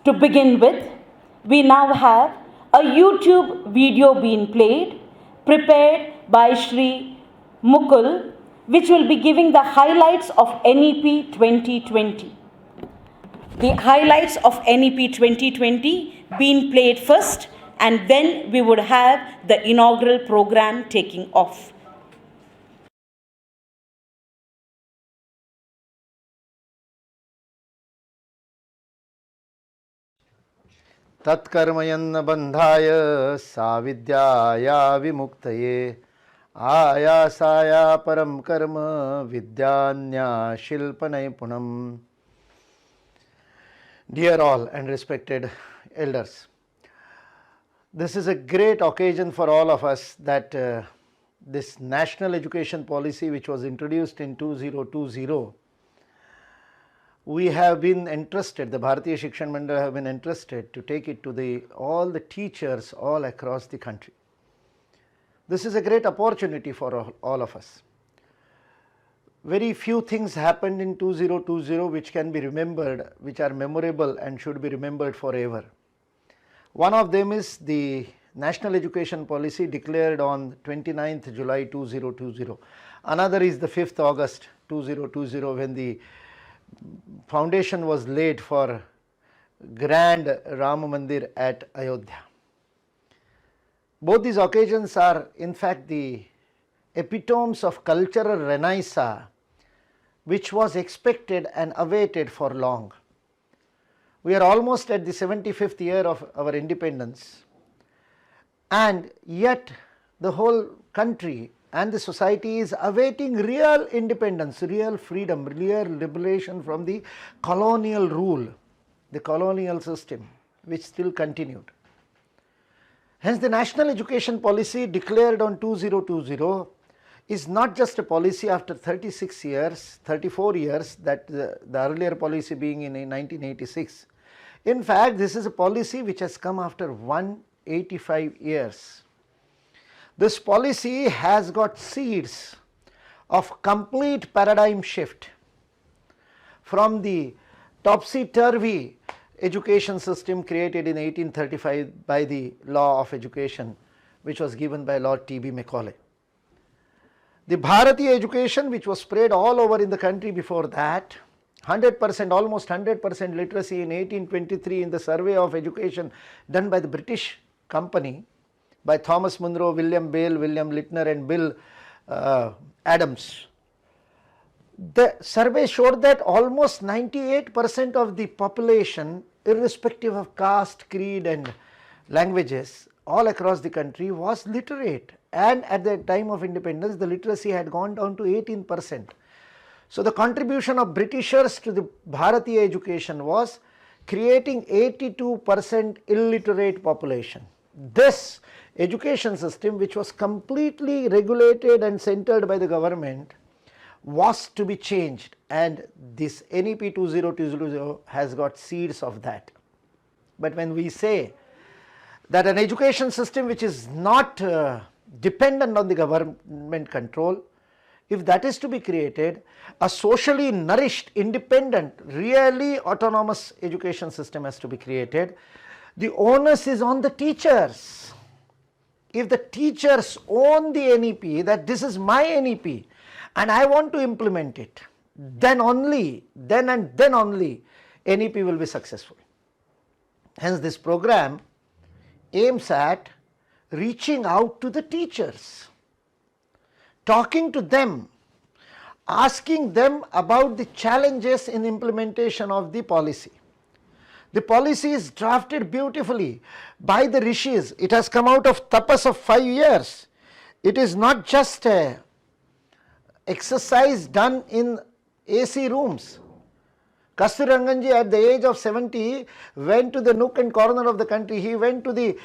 To begin with, we now have a YouTube video being played, prepared by Shri Mukul, which will be giving the highlights of NEP 2020. The highlights of NEP 2020 being played first, and then we would have the inaugural program taking off. तत्कर्मयन्न बंधाय साविद्याया विमुक्तये आयासाया परम कर्म विद्यान्या शिल्पनैपुणम्. Dear all and respected elders, this is a great occasion for all of us that this national education policy which was introduced in 2020, we have been entrusted, the Bharatiya Shikshan Mandal have been entrusted to take it to all the teachers all across the country. This is a great opportunity for all of us. Very few things happened in 2020 which can be remembered, which are memorable and should be remembered forever. One of them is the National Education Policy declared on 29th July 2020. Another is the 5th August 2020 when the foundation was laid for grand Rama Mandir at Ayodhya. Both these occasions are in fact the epitomes of cultural renaissance which was expected and awaited for long. We are almost at the 75th year of our independence, and yet the whole country and the society is awaiting real independence, real freedom, real liberation from the colonial rule, the colonial system which still continued. Hence the National Education Policy declared on 2020 is not just a policy after 36 years, 34 years, that the earlier policy being in 1986. In fact, this is a policy which has come after 185 years. This policy has got seeds of complete paradigm shift from the topsy-turvy education system created in 1835 by the law of education which was given by Lord T.B. Macaulay. The Bharatiya education which was spread all over in the country before that, 100%, almost 100% literacy in 1823 in the survey of education done by the British company by Thomas Munro, William Bale, William Littner and Bill Adams. The survey showed that almost 98% of the population, irrespective of caste, creed and languages all across the country, was literate, and at the time of independence the literacy had gone down to 18%. So the contribution of Britishers to the Bharatiya education was creating 82% illiterate population. This education system, which was completely regulated and centered by the government, was to be changed, and this NEP 2020 has got seeds of that. But when we say that an education system which is not dependent on the government control, if that is to be created, a socially nourished, independent, really autonomous education system has to be created. The onus is on the teachers. If the teachers own the NEP, that this is my NEP and I want to implement it, then only, then only NEP will be successful. Hence this program aims at reaching out to the teachers, talking to them, asking them about the challenges in implementation of the policy. The policy is drafted beautifully by the rishis. It has come out of tapas of 5 years. It is not just a exercise done in AC rooms. Kasturi Ranganji at the age of 70 went to the nook and corner of the country. He went to the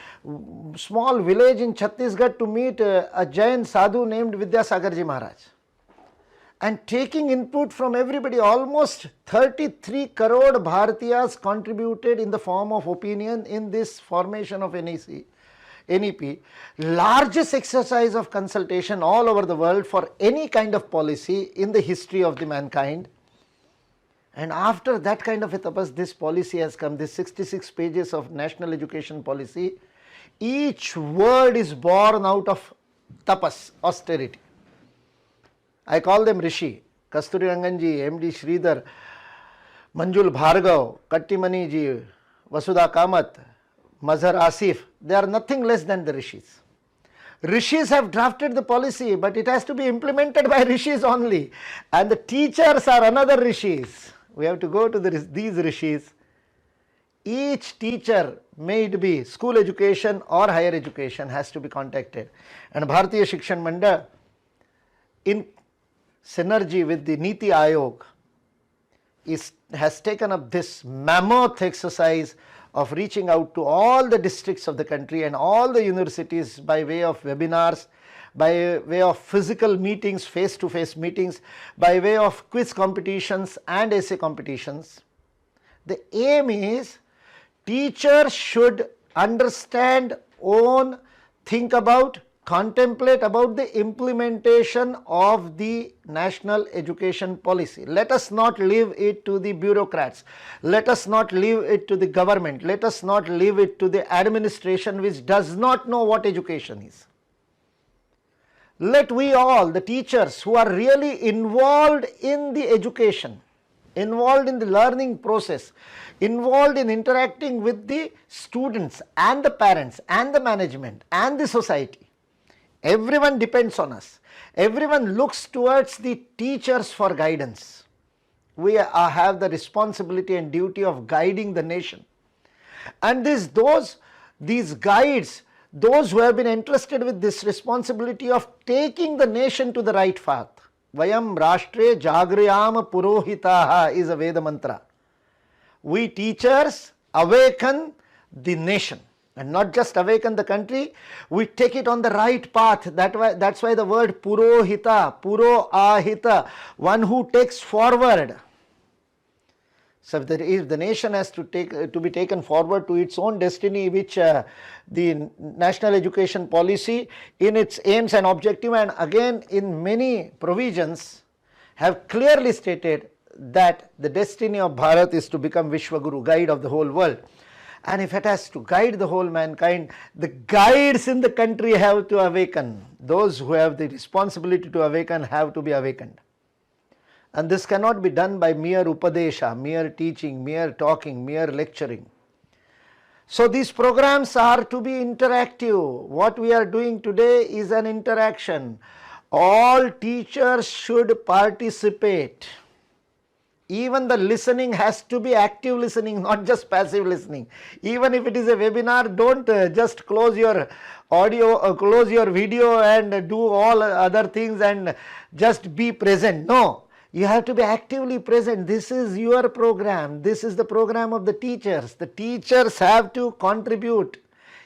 small village in Chhattisgarh to meet a Jain sadhu named Vidyasagarji Maharaj. And taking input from everybody, almost 33 crore Bharatiyas contributed in the form of opinion in this formation of NEP, largest exercise of consultation all over the world for any kind of policy in the history of the mankind. And after that kind of a tapas, this policy has come, this 66 pages of national education policy. Each word is born out of tapas, austerity. I call them Rishi. Kasturi Ranganji, MD Sridhar, Manjul Bhargav, Kattimani ji, Vasudha Kamath, Mazhar Asif, they are nothing less than the Rishis. Rishis have drafted the policy, but it has to be implemented by Rishis only. And the teachers are another Rishis. We have to go to these Rishis. Each teacher, may it be school education or higher education, has to be contacted. And Bharatiya Shikshan Mandal, in synergy with the Niti Aayog, has taken up this mammoth exercise of reaching out to all the districts of the country and all the universities by way of webinars, by way of physical meetings, face-to-face meetings, by way of quiz competitions and essay competitions. The aim is teachers should understand, own, think about, contemplate about the implementation of the national education policy. Let us not leave it to the bureaucrats. Let us not leave it to the government. Let us not leave it to the administration which does not know what education is. Let we all, the teachers who are really involved in the education, involved in the learning process, involved in interacting with the students and the parents and the management and the society, everyone depends on us. Everyone looks towards the teachers for guidance. We have the responsibility and duty of guiding the nation. And these guides, those who have been entrusted with this responsibility of taking the nation to the right path. Vayam Rashtre Jagriyam Purohitaha is a Veda mantra. We teachers awaken the nation. And not just awaken the country, we take it on the right path. That's why the word Purohita, Puro Ahita, one who takes forward. So if the nation has to be taken forward to its own destiny, which the national education policy in its aims and objective, and again in many provisions, have clearly stated that the destiny of Bharat is to become Vishwaguru, guide of the whole world. And if it has to guide the whole mankind, the guides in the country have to awaken. Those who have the responsibility to awaken have to be awakened. And this cannot be done by mere upadesha, mere teaching, mere talking, mere lecturing. So these programs are to be interactive. What we are doing today is an interaction. All teachers should participate. Even the listening has to be active listening, not just passive listening. Even if it is a webinar, don't just close your audio, close your video and do all other things and just be present. No, you have to be actively present. This is your program. This is the program of the teachers. The teachers have to contribute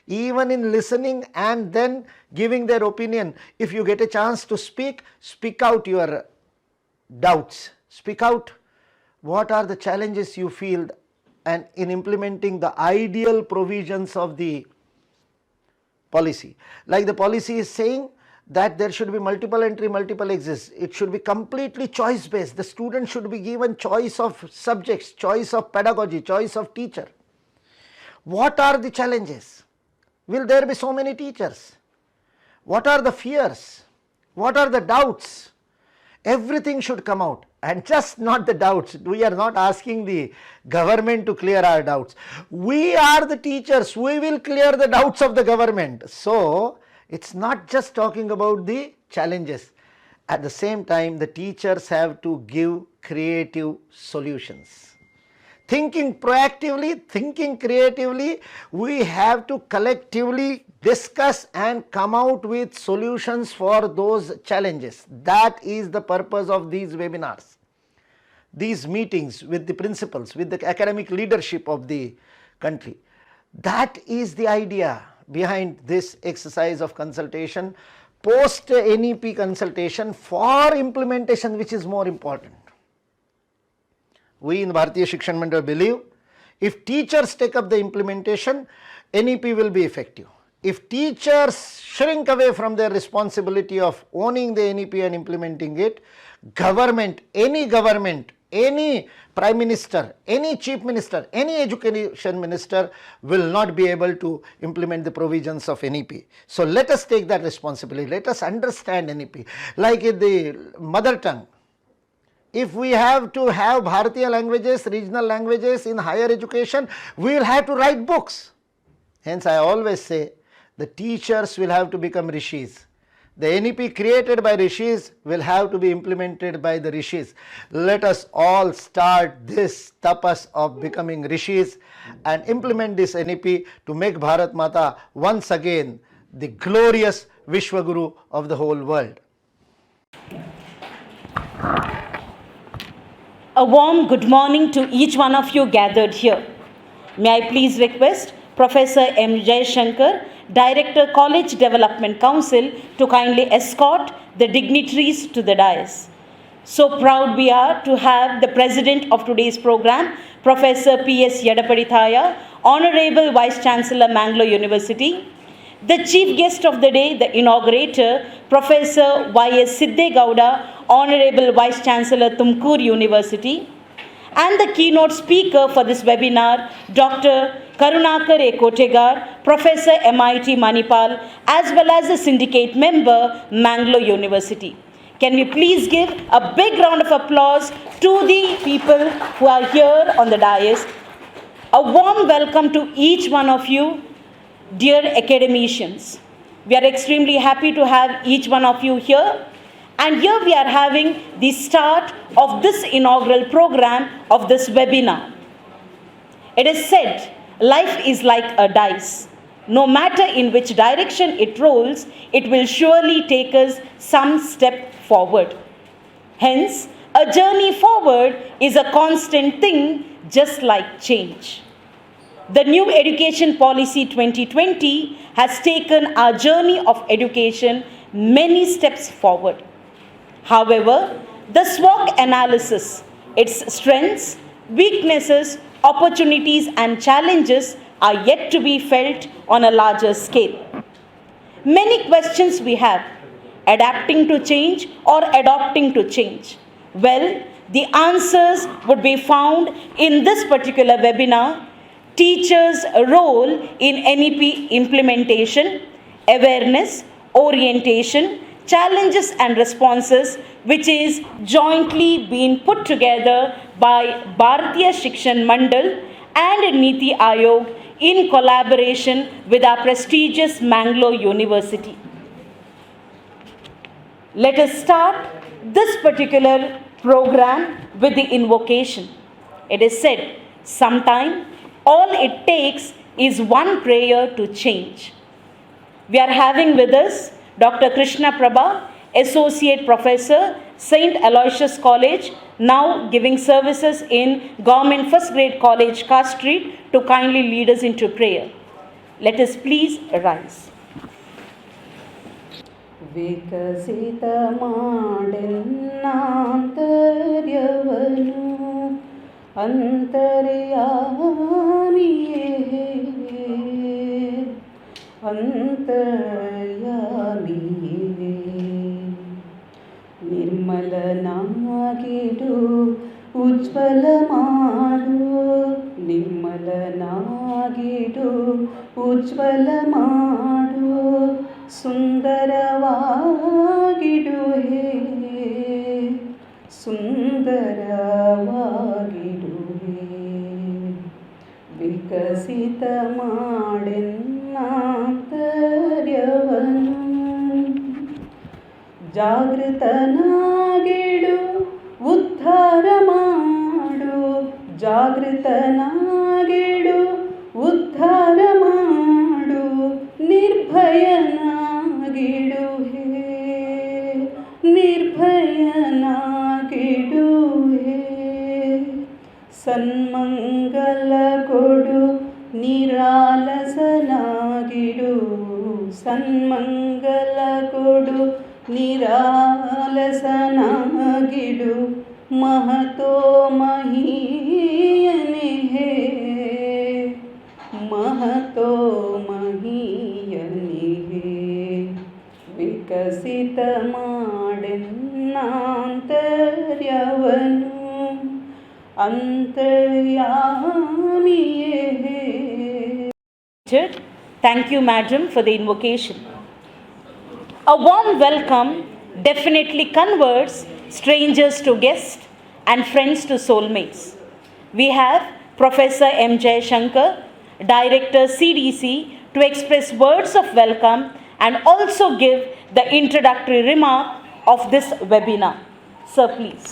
even in listening and then giving their opinion. If you get a chance to speak, speak out your doubts. Speak out what are the challenges you feel and in implementing the ideal provisions of the policy. Like the policy is saying that there should be multiple entry, multiple exits. It should be completely choice based. The student should be given choice of subjects, choice of pedagogy, choice of teacher. What are the challenges? Will there be so many teachers? What are the fears? What are the doubts? Everything should come out. And just not the doubts. We are not asking the government to clear our doubts. We are the teachers. We will clear the doubts of the government. So, it's not just talking about the challenges. At the same time, the teachers have to give creative solutions. Thinking proactively, thinking creatively, we have to collectively discuss and come out with solutions for those challenges. That is the purpose of these webinars, these meetings with the principals, with the academic leadership of the country. That is the idea behind this exercise of consultation, post NEP consultation for implementation, which is more important. We in Bharatiya Shikshan Mandal believe if teachers take up the implementation, NEP will be effective. If teachers shrink away from their responsibility of owning the NEP and implementing it, government, any any prime minister, any chief minister, any education minister will not be able to implement the provisions of NEP. So let us take that responsibility. Let us understand NEP. Like in the mother tongue, if we have to have Bharatiya languages, regional languages in higher education, we will have to write books. Hence I always say the teachers will have to become rishis. The NEP created by rishis will have to be implemented by the rishis. Let us all start this tapas of becoming rishis and implement this NEP to make Bharat Mata once again the glorious Vishwaguru of the whole world. A warm good morning to each one of you gathered here. May I please request Professor M. Jayashankar, Director, College Development Council, to kindly escort the dignitaries to the dais. So proud we are to have the President of today's program, Professor P.S. Yadapadithaya, Honorable Vice Chancellor, Mangalore University, the Chief Guest of the day, the Inaugurator, Professor Y.S. Siddhe Gowda, Honorable Vice Chancellor, Tumkur University, and the keynote speaker for this webinar, Dr. Karunakar A. Kotegar, Professor MIT Manipal, as well as the syndicate member, Mangalore University. Can we please give a big round of applause to the people who are here on the dais. A warm welcome to each one of you, dear academicians. We are extremely happy to have each one of you here. And here we are having the start of this inaugural program of this webinar. It is said, life is like a dice. No matter in which direction it rolls, it will surely take us some step forward. Hence, a journey forward is a constant thing, just like change. The new Education Policy 2020 has taken our journey of education many steps forward. However, the SWOT analysis, its strengths, weaknesses, opportunities and challenges are yet to be felt on a larger scale. Many questions we have: adapting to change or adopting to change? Well, the answers would be found in this particular webinar: teachers' role in NEP implementation, awareness, orientation, challenges and responses, which is jointly being put together by Bharatiya Shikshan Mandal and Niti Aayog in collaboration with our prestigious Mangalore University. Let us start this particular program with the invocation. It is said, sometime all it takes is one prayer to change. We are having with us Dr. Krishna Prabha, Associate Professor, St. Aloysius College, now giving services in Government First Grade College, Cast Street, to kindly lead us into prayer. Let us please rise. ವಿಕಸಿತ ಮಾಡೆನ್ನಾಂತರ್ಯವನು ಅಂತರ್ಯಾಮಿಯೇ ಅಂತರ್ಯಾಮಿಯೇ ನಿರ್ಮಲನಾಗಿಡು ಉಜ್ವಲ ಮಾಡು ನಿರ್ಮಲನಾಗಿಡು ಉಜ್ವಲ ಮಾಡು ಸುಂದರವಾಗಿಡು ಹೇ ಸುಂದರವಾಗಿಡು ಹೇ ವಿಕಸಿತ ಮಾಡೆನ್ನಾಂತರ್ಯವನು ಜಾಗೃತನಾಗಿಡು ಉದ್ಧಾರ ಮಾಡು ಜಾಗೃತನಾಗಿಡು ಉದ್ಧಾರ ಮಾಡು ನಿರ್ಭಯನಾಗಿಡು ಹೇ ನಿರ್ಭಯನಾಗಿಡು ಹೇ ಸನ್ಮಂಗಲ ಕೊಡು ನಿರಾಲಸನಾಗಿಡು ಸನ್ಮಂಗಲ ಕೊಡು ನಿರಾಲಸನಾಗಿಡು ಮಹತೋ ಮಹೀಯನೇ ಹೇ ಮಹತೋ ಮಹೀಯನೇ ಹೇ ವಿಕಸಿತ ಮಾಡೆನ್ನಾಂತರ್ಯವನು ಅಂತರ್ಯಾಮಿಯೇ. Thank you, Madam, for the invocation. A warm welcome definitely converts strangers to guests and friends to soulmates. We have Professor M. J. Shankar, Director CDC, to express words of welcome and also give the introductory remark of this webinar. Sir, please.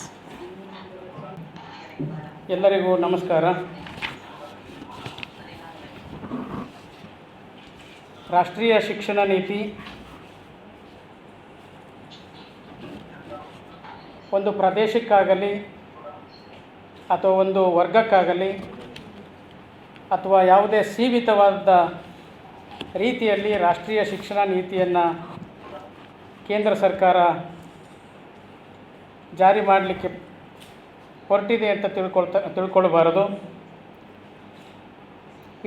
ಎಲ್ಲರಿಗೂ ನಮಸ್ಕಾರ. ರಾಷ್ಟ್ರೀಯ ಶಿಕ್ಷಣ ನೀತಿ ಒಂದು ಪ್ರದೇಶಕ್ಕಾಗಲಿ ಅಥವಾ ಒಂದು ವರ್ಗಕ್ಕಾಗಲಿ ಅಥವಾ ಯಾವುದೇ ಸೀಮಿತವಾದ ರೀತಿಯಲ್ಲಿ ರಾಷ್ಟ್ರೀಯ ಶಿಕ್ಷಣ ನೀತಿಯನ್ನು ಕೇಂದ್ರ ಸರ್ಕಾರ ಜಾರಿ ಮಾಡಲಿಕ್ಕೆ ಹೊರಟಿದೆ ಅಂತ ತಿಳ್ಕೊಳ್ಬಾರದು.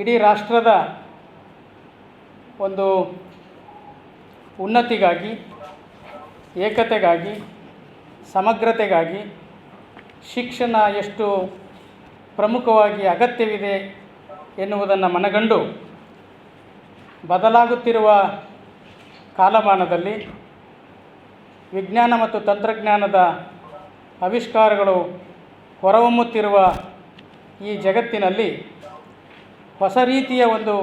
ಇಡೀ ರಾಷ್ಟ್ರದ ಒಂದು ಉನ್ನತಿಗಾಗಿ, ಏಕತೆಗಾಗಿ, ಸಮಗ್ರತೆಗಾಗಿ ಶಿಕ್ಷಣ ಎಷ್ಟು ಪ್ರಮುಖವಾಗಿ ಅಗತ್ಯವಿದೆ ಎನ್ನುವುದನ್ನು ಮನಗಂಡು ಬದಲಾಗುತ್ತಿರುವ ಕಾಲಮಾನದಲ್ಲಿ ವಿಜ್ಞಾನ ಮತ್ತು ತಂತ್ರಜ್ಞಾನದ ಆವಿಷ್ಕಾರಗಳು ಹೊರಹೊಮ್ಮುತ್ತಿರುವ ಈ ಜಗತ್ತಿನಲ್ಲಿ ಹೊಸ ರೀತಿಯ ಒಂದು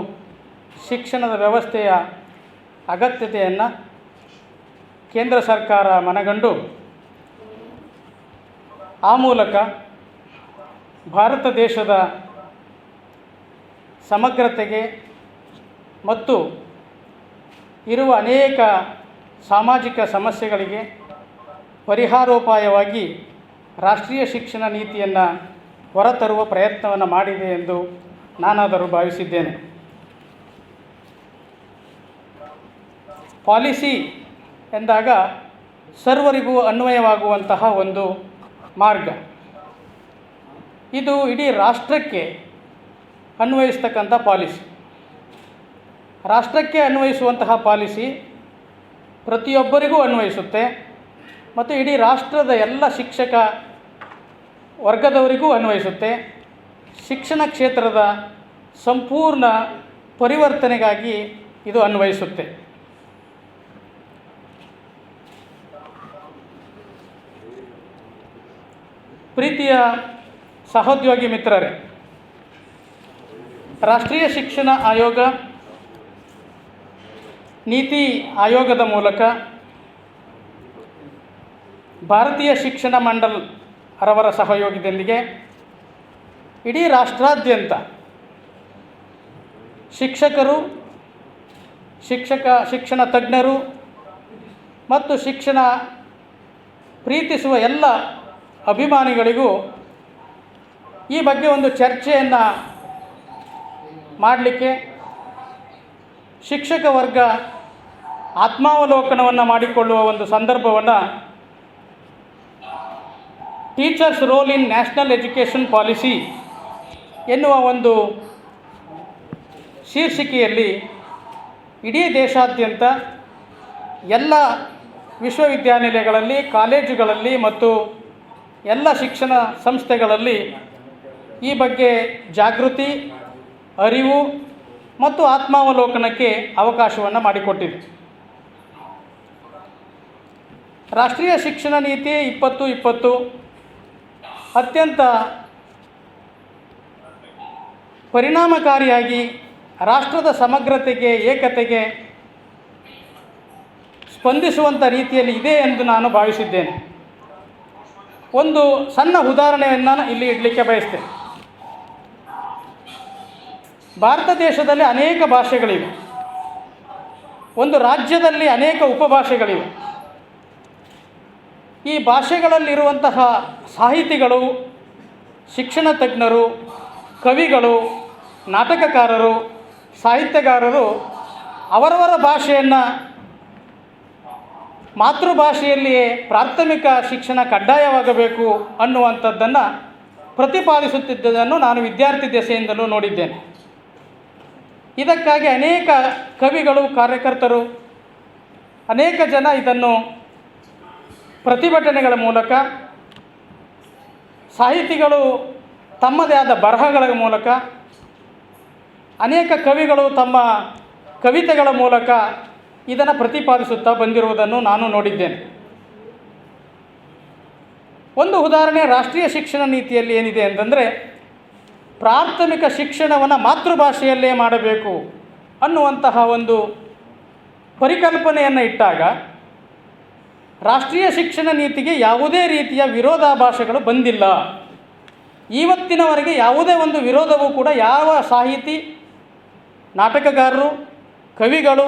ಶಿಕ್ಷಣದ ವ್ಯವಸ್ಥೆಯ ಅಗತ್ಯತೆಯನ್ನು ಕೇಂದ್ರ ಸರ್ಕಾರ ಮನಗಂಡು ಆ ಮೂಲಕ ಭಾರತ ದೇಶದ ಸಮಗ್ರತೆಗೆ ಮತ್ತು ಇರುವ ಅನೇಕ ಸಾಮಾಜಿಕ ಸಮಸ್ಯೆಗಳಿಗೆ ಪರಿಹಾರೋಪಾಯವಾಗಿ ರಾಷ್ಟ್ರೀಯ ಶಿಕ್ಷಣ ನೀತಿಯನ್ನು ಹೊರತರುವ ಪ್ರಯತ್ನವನ್ನು ಮಾಡಿದೆ ಎಂದು ನಾನಾದರೂ ಭಾವಿಸಿದ್ದೇನೆ. ಪಾಲಿಸಿ ಎಂದಾಗ ಸರ್ವರಿಗೂ ಅನ್ವಯವಾಗುವಂತಹ ಒಂದು ಮಾರ್ಗ. ಇದು ಇಡೀ ರಾಷ್ಟ್ರಕ್ಕೆ ಅನ್ವಯಿಸ್ತಕ್ಕಂಥ ಪಾಲಿಸಿ. ರಾಷ್ಟ್ರಕ್ಕೆ ಅನ್ವಯಿಸುವಂತಹ ಪಾಲಿಸಿ ಪ್ರತಿಯೊಬ್ಬರಿಗೂ ಅನ್ವಯಿಸುತ್ತೆ ಮತ್ತು ಇಡೀ ರಾಷ್ಟ್ರದ ಎಲ್ಲ ಶಿಕ್ಷಕ ವರ್ಗದವರಿಗೂ ಅನ್ವಯಿಸುತ್ತೆ. ಶಿಕ್ಷಣ ಕ್ಷೇತ್ರದ ಸಂಪೂರ್ಣ ಪರಿವರ್ತನೆಗಾಗಿ ಇದು ಅನ್ವಯಿಸುತ್ತೆ. ಪ್ರೀತಿಯ ಸಹೋದ್ಯೋಗಿ ಮಿತ್ರರೇ, ರಾಷ್ಟ್ರೀಯ ಶಿಕ್ಷಣ ಆಯೋಗ ನೀತಿ ಆಯೋಗದ ಮೂಲಕ ಭಾರತೀಯ ಶಿಕ್ಷಣ ಮಂಡಲ್ ರವರ ಸಹಯೋಗದೊಂದಿಗೆ ಇಡೀ ರಾಷ್ಟ್ರಾದ್ಯಂತ ಶಿಕ್ಷಕರು, ಶಿಕ್ಷಣ ತಜ್ಞರು ಮತ್ತು ಶಿಕ್ಷಣ ಪ್ರೀತಿಸುವ ಎಲ್ಲ ಅಭಿಮಾನಿಗಳಿಗೂ ಈ ಬಗ್ಗೆ ಒಂದು ಚರ್ಚೆಯನ್ನು ಮಾಡಲಿಕ್ಕೆ, ಶಿಕ್ಷಕ ವರ್ಗ ಆತ್ಮಾವಲೋಕನವನ್ನು ಮಾಡಿಕೊಳ್ಳುವ ಒಂದು ಸಂದರ್ಭವನ್ನು teachers role in national education policy ಎನ್ನುವ ಒಂದು ಶೀರ್ಷಿಕೆಯಲ್ಲಿ ಇಡೀ ದೇಶಾದ್ಯಂತ ಎಲ್ಲ ವಿಶ್ವವಿದ್ಯಾನಿಲಯಗಳಲ್ಲಿ, ಕಾಲೇಜುಗಳಲ್ಲಿ ಮತ್ತು ಎಲ್ಲ ಶಿಕ್ಷಣ ಸಂಸ್ಥೆಗಳಲ್ಲಿ ಈ ಬಗ್ಗೆ ಜಾಗೃತಿ, ಅರಿವು ಮತ್ತು ಆತ್ಮಾವಲೋಕನಕ್ಕೆ ಅವಕಾಶವನ್ನು ಮಾಡಿಕೊಟ್ಟಿದೆ. ರಾಷ್ಟ್ರೀಯ ಶಿಕ್ಷಣ ನೀತಿ 2020 ಅತ್ಯಂತ ಪರಿಣಾಮಕಾರಿಯಾಗಿ ರಾಷ್ಟ್ರದ ಸಮಗ್ರತೆಗೆ, ಏಕತೆಗೆ ಸ್ಪಂದಿಸುವಂಥ ರೀತಿಯಲ್ಲಿ ಇದೆ ಎಂದು ನಾನು ಭಾವಿಸಿದ್ದೇನೆ. ಒಂದು ಸಣ್ಣ ಉದಾಹರಣೆಯನ್ನು ಇಲ್ಲಿ ಇಡಲಿಕ್ಕೆ ಬಯಸ್ತೇನೆ. ಭಾರತ ದೇಶದಲ್ಲಿ ಅನೇಕ ಭಾಷೆಗಳಿವೆ. ಒಂದು ರಾಜ್ಯದಲ್ಲಿ ಅನೇಕ ಉಪಭಾಷೆಗಳಿವೆ. ಈ ಭಾಷೆಗಳಲ್ಲಿರುವಂತಹ ಸಾಹಿತಿಗಳು, ಶಿಕ್ಷಣ ತಜ್ಞರು, ಕವಿಗಳು, ನಾಟಕಕಾರರು, ಸಾಹಿತ್ಯಗಾರರು ಅವರವರ ಭಾಷೆಯನ್ನು ಮಾತೃಭಾಷೆಯಲ್ಲಿಯೇ ಪ್ರಾಥಮಿಕ ಶಿಕ್ಷಣ ಕಡ್ಡಾಯವಾಗಬೇಕು ಅನ್ನುವಂಥದ್ದನ್ನು ಪ್ರತಿಪಾದಿಸುತ್ತಿದ್ದುದನ್ನು ನಾನು ವಿದ್ಯಾರ್ಥಿ ದೆಸೆಯಿಂದಲೂ ನೋಡಿದ್ದೇನೆ. ಇದಕ್ಕಾಗಿ ಅನೇಕ ಕವಿಗಳು, ಕಾರ್ಯಕರ್ತರು, ಅನೇಕ ಜನ ಇದನ್ನು ಪ್ರತಿಭಟನೆಗಳ ಮೂಲಕ, ಸಾಹಿತಿಗಳು ತಮ್ಮದೇ ಆದ ಬರಹಗಳ ಮೂಲಕ, ಅನೇಕ ಕವಿಗಳು ತಮ್ಮ ಕವಿತೆಗಳ ಮೂಲಕ ಇದನ್ನು ಪ್ರತಿಪಾದಿಸುತ್ತಾ ಬಂದಿರುವುದನ್ನು ನಾನು ನೋಡಿದ್ದೇನೆ. ಒಂದು ಉದಾಹರಣೆ ರಾಷ್ಟ್ರೀಯ ಶಿಕ್ಷಣ ನೀತಿಯಲ್ಲಿ ಏನಿದೆ ಅಂತಂದರೆ, ಪ್ರಾಥಮಿಕ ಶಿಕ್ಷಣವನ್ನು ಮಾತೃಭಾಷೆಯಲ್ಲೇ ಮಾಡಬೇಕು ಅನ್ನುವಂತಹ ಒಂದು ಪರಿಕಲ್ಪನೆಯನ್ನು ಇಟ್ಟಾಗ ರಾಷ್ಟ್ರೀಯ ಶಿಕ್ಷಣ ನೀತಿಗೆ ಯಾವುದೇ ರೀತಿಯ ವಿರೋಧಾಭಾಸಗಳು ಬಂದಿಲ್ಲ. ಇವತ್ತಿನವರೆಗೆ ಯಾವುದೇ ಒಂದು ವಿರೋಧವೂ ಕೂಡ ಯಾವ ಸಾಹಿತಿ, ನಾಟಕಗಾರರು, ಕವಿಗಳು,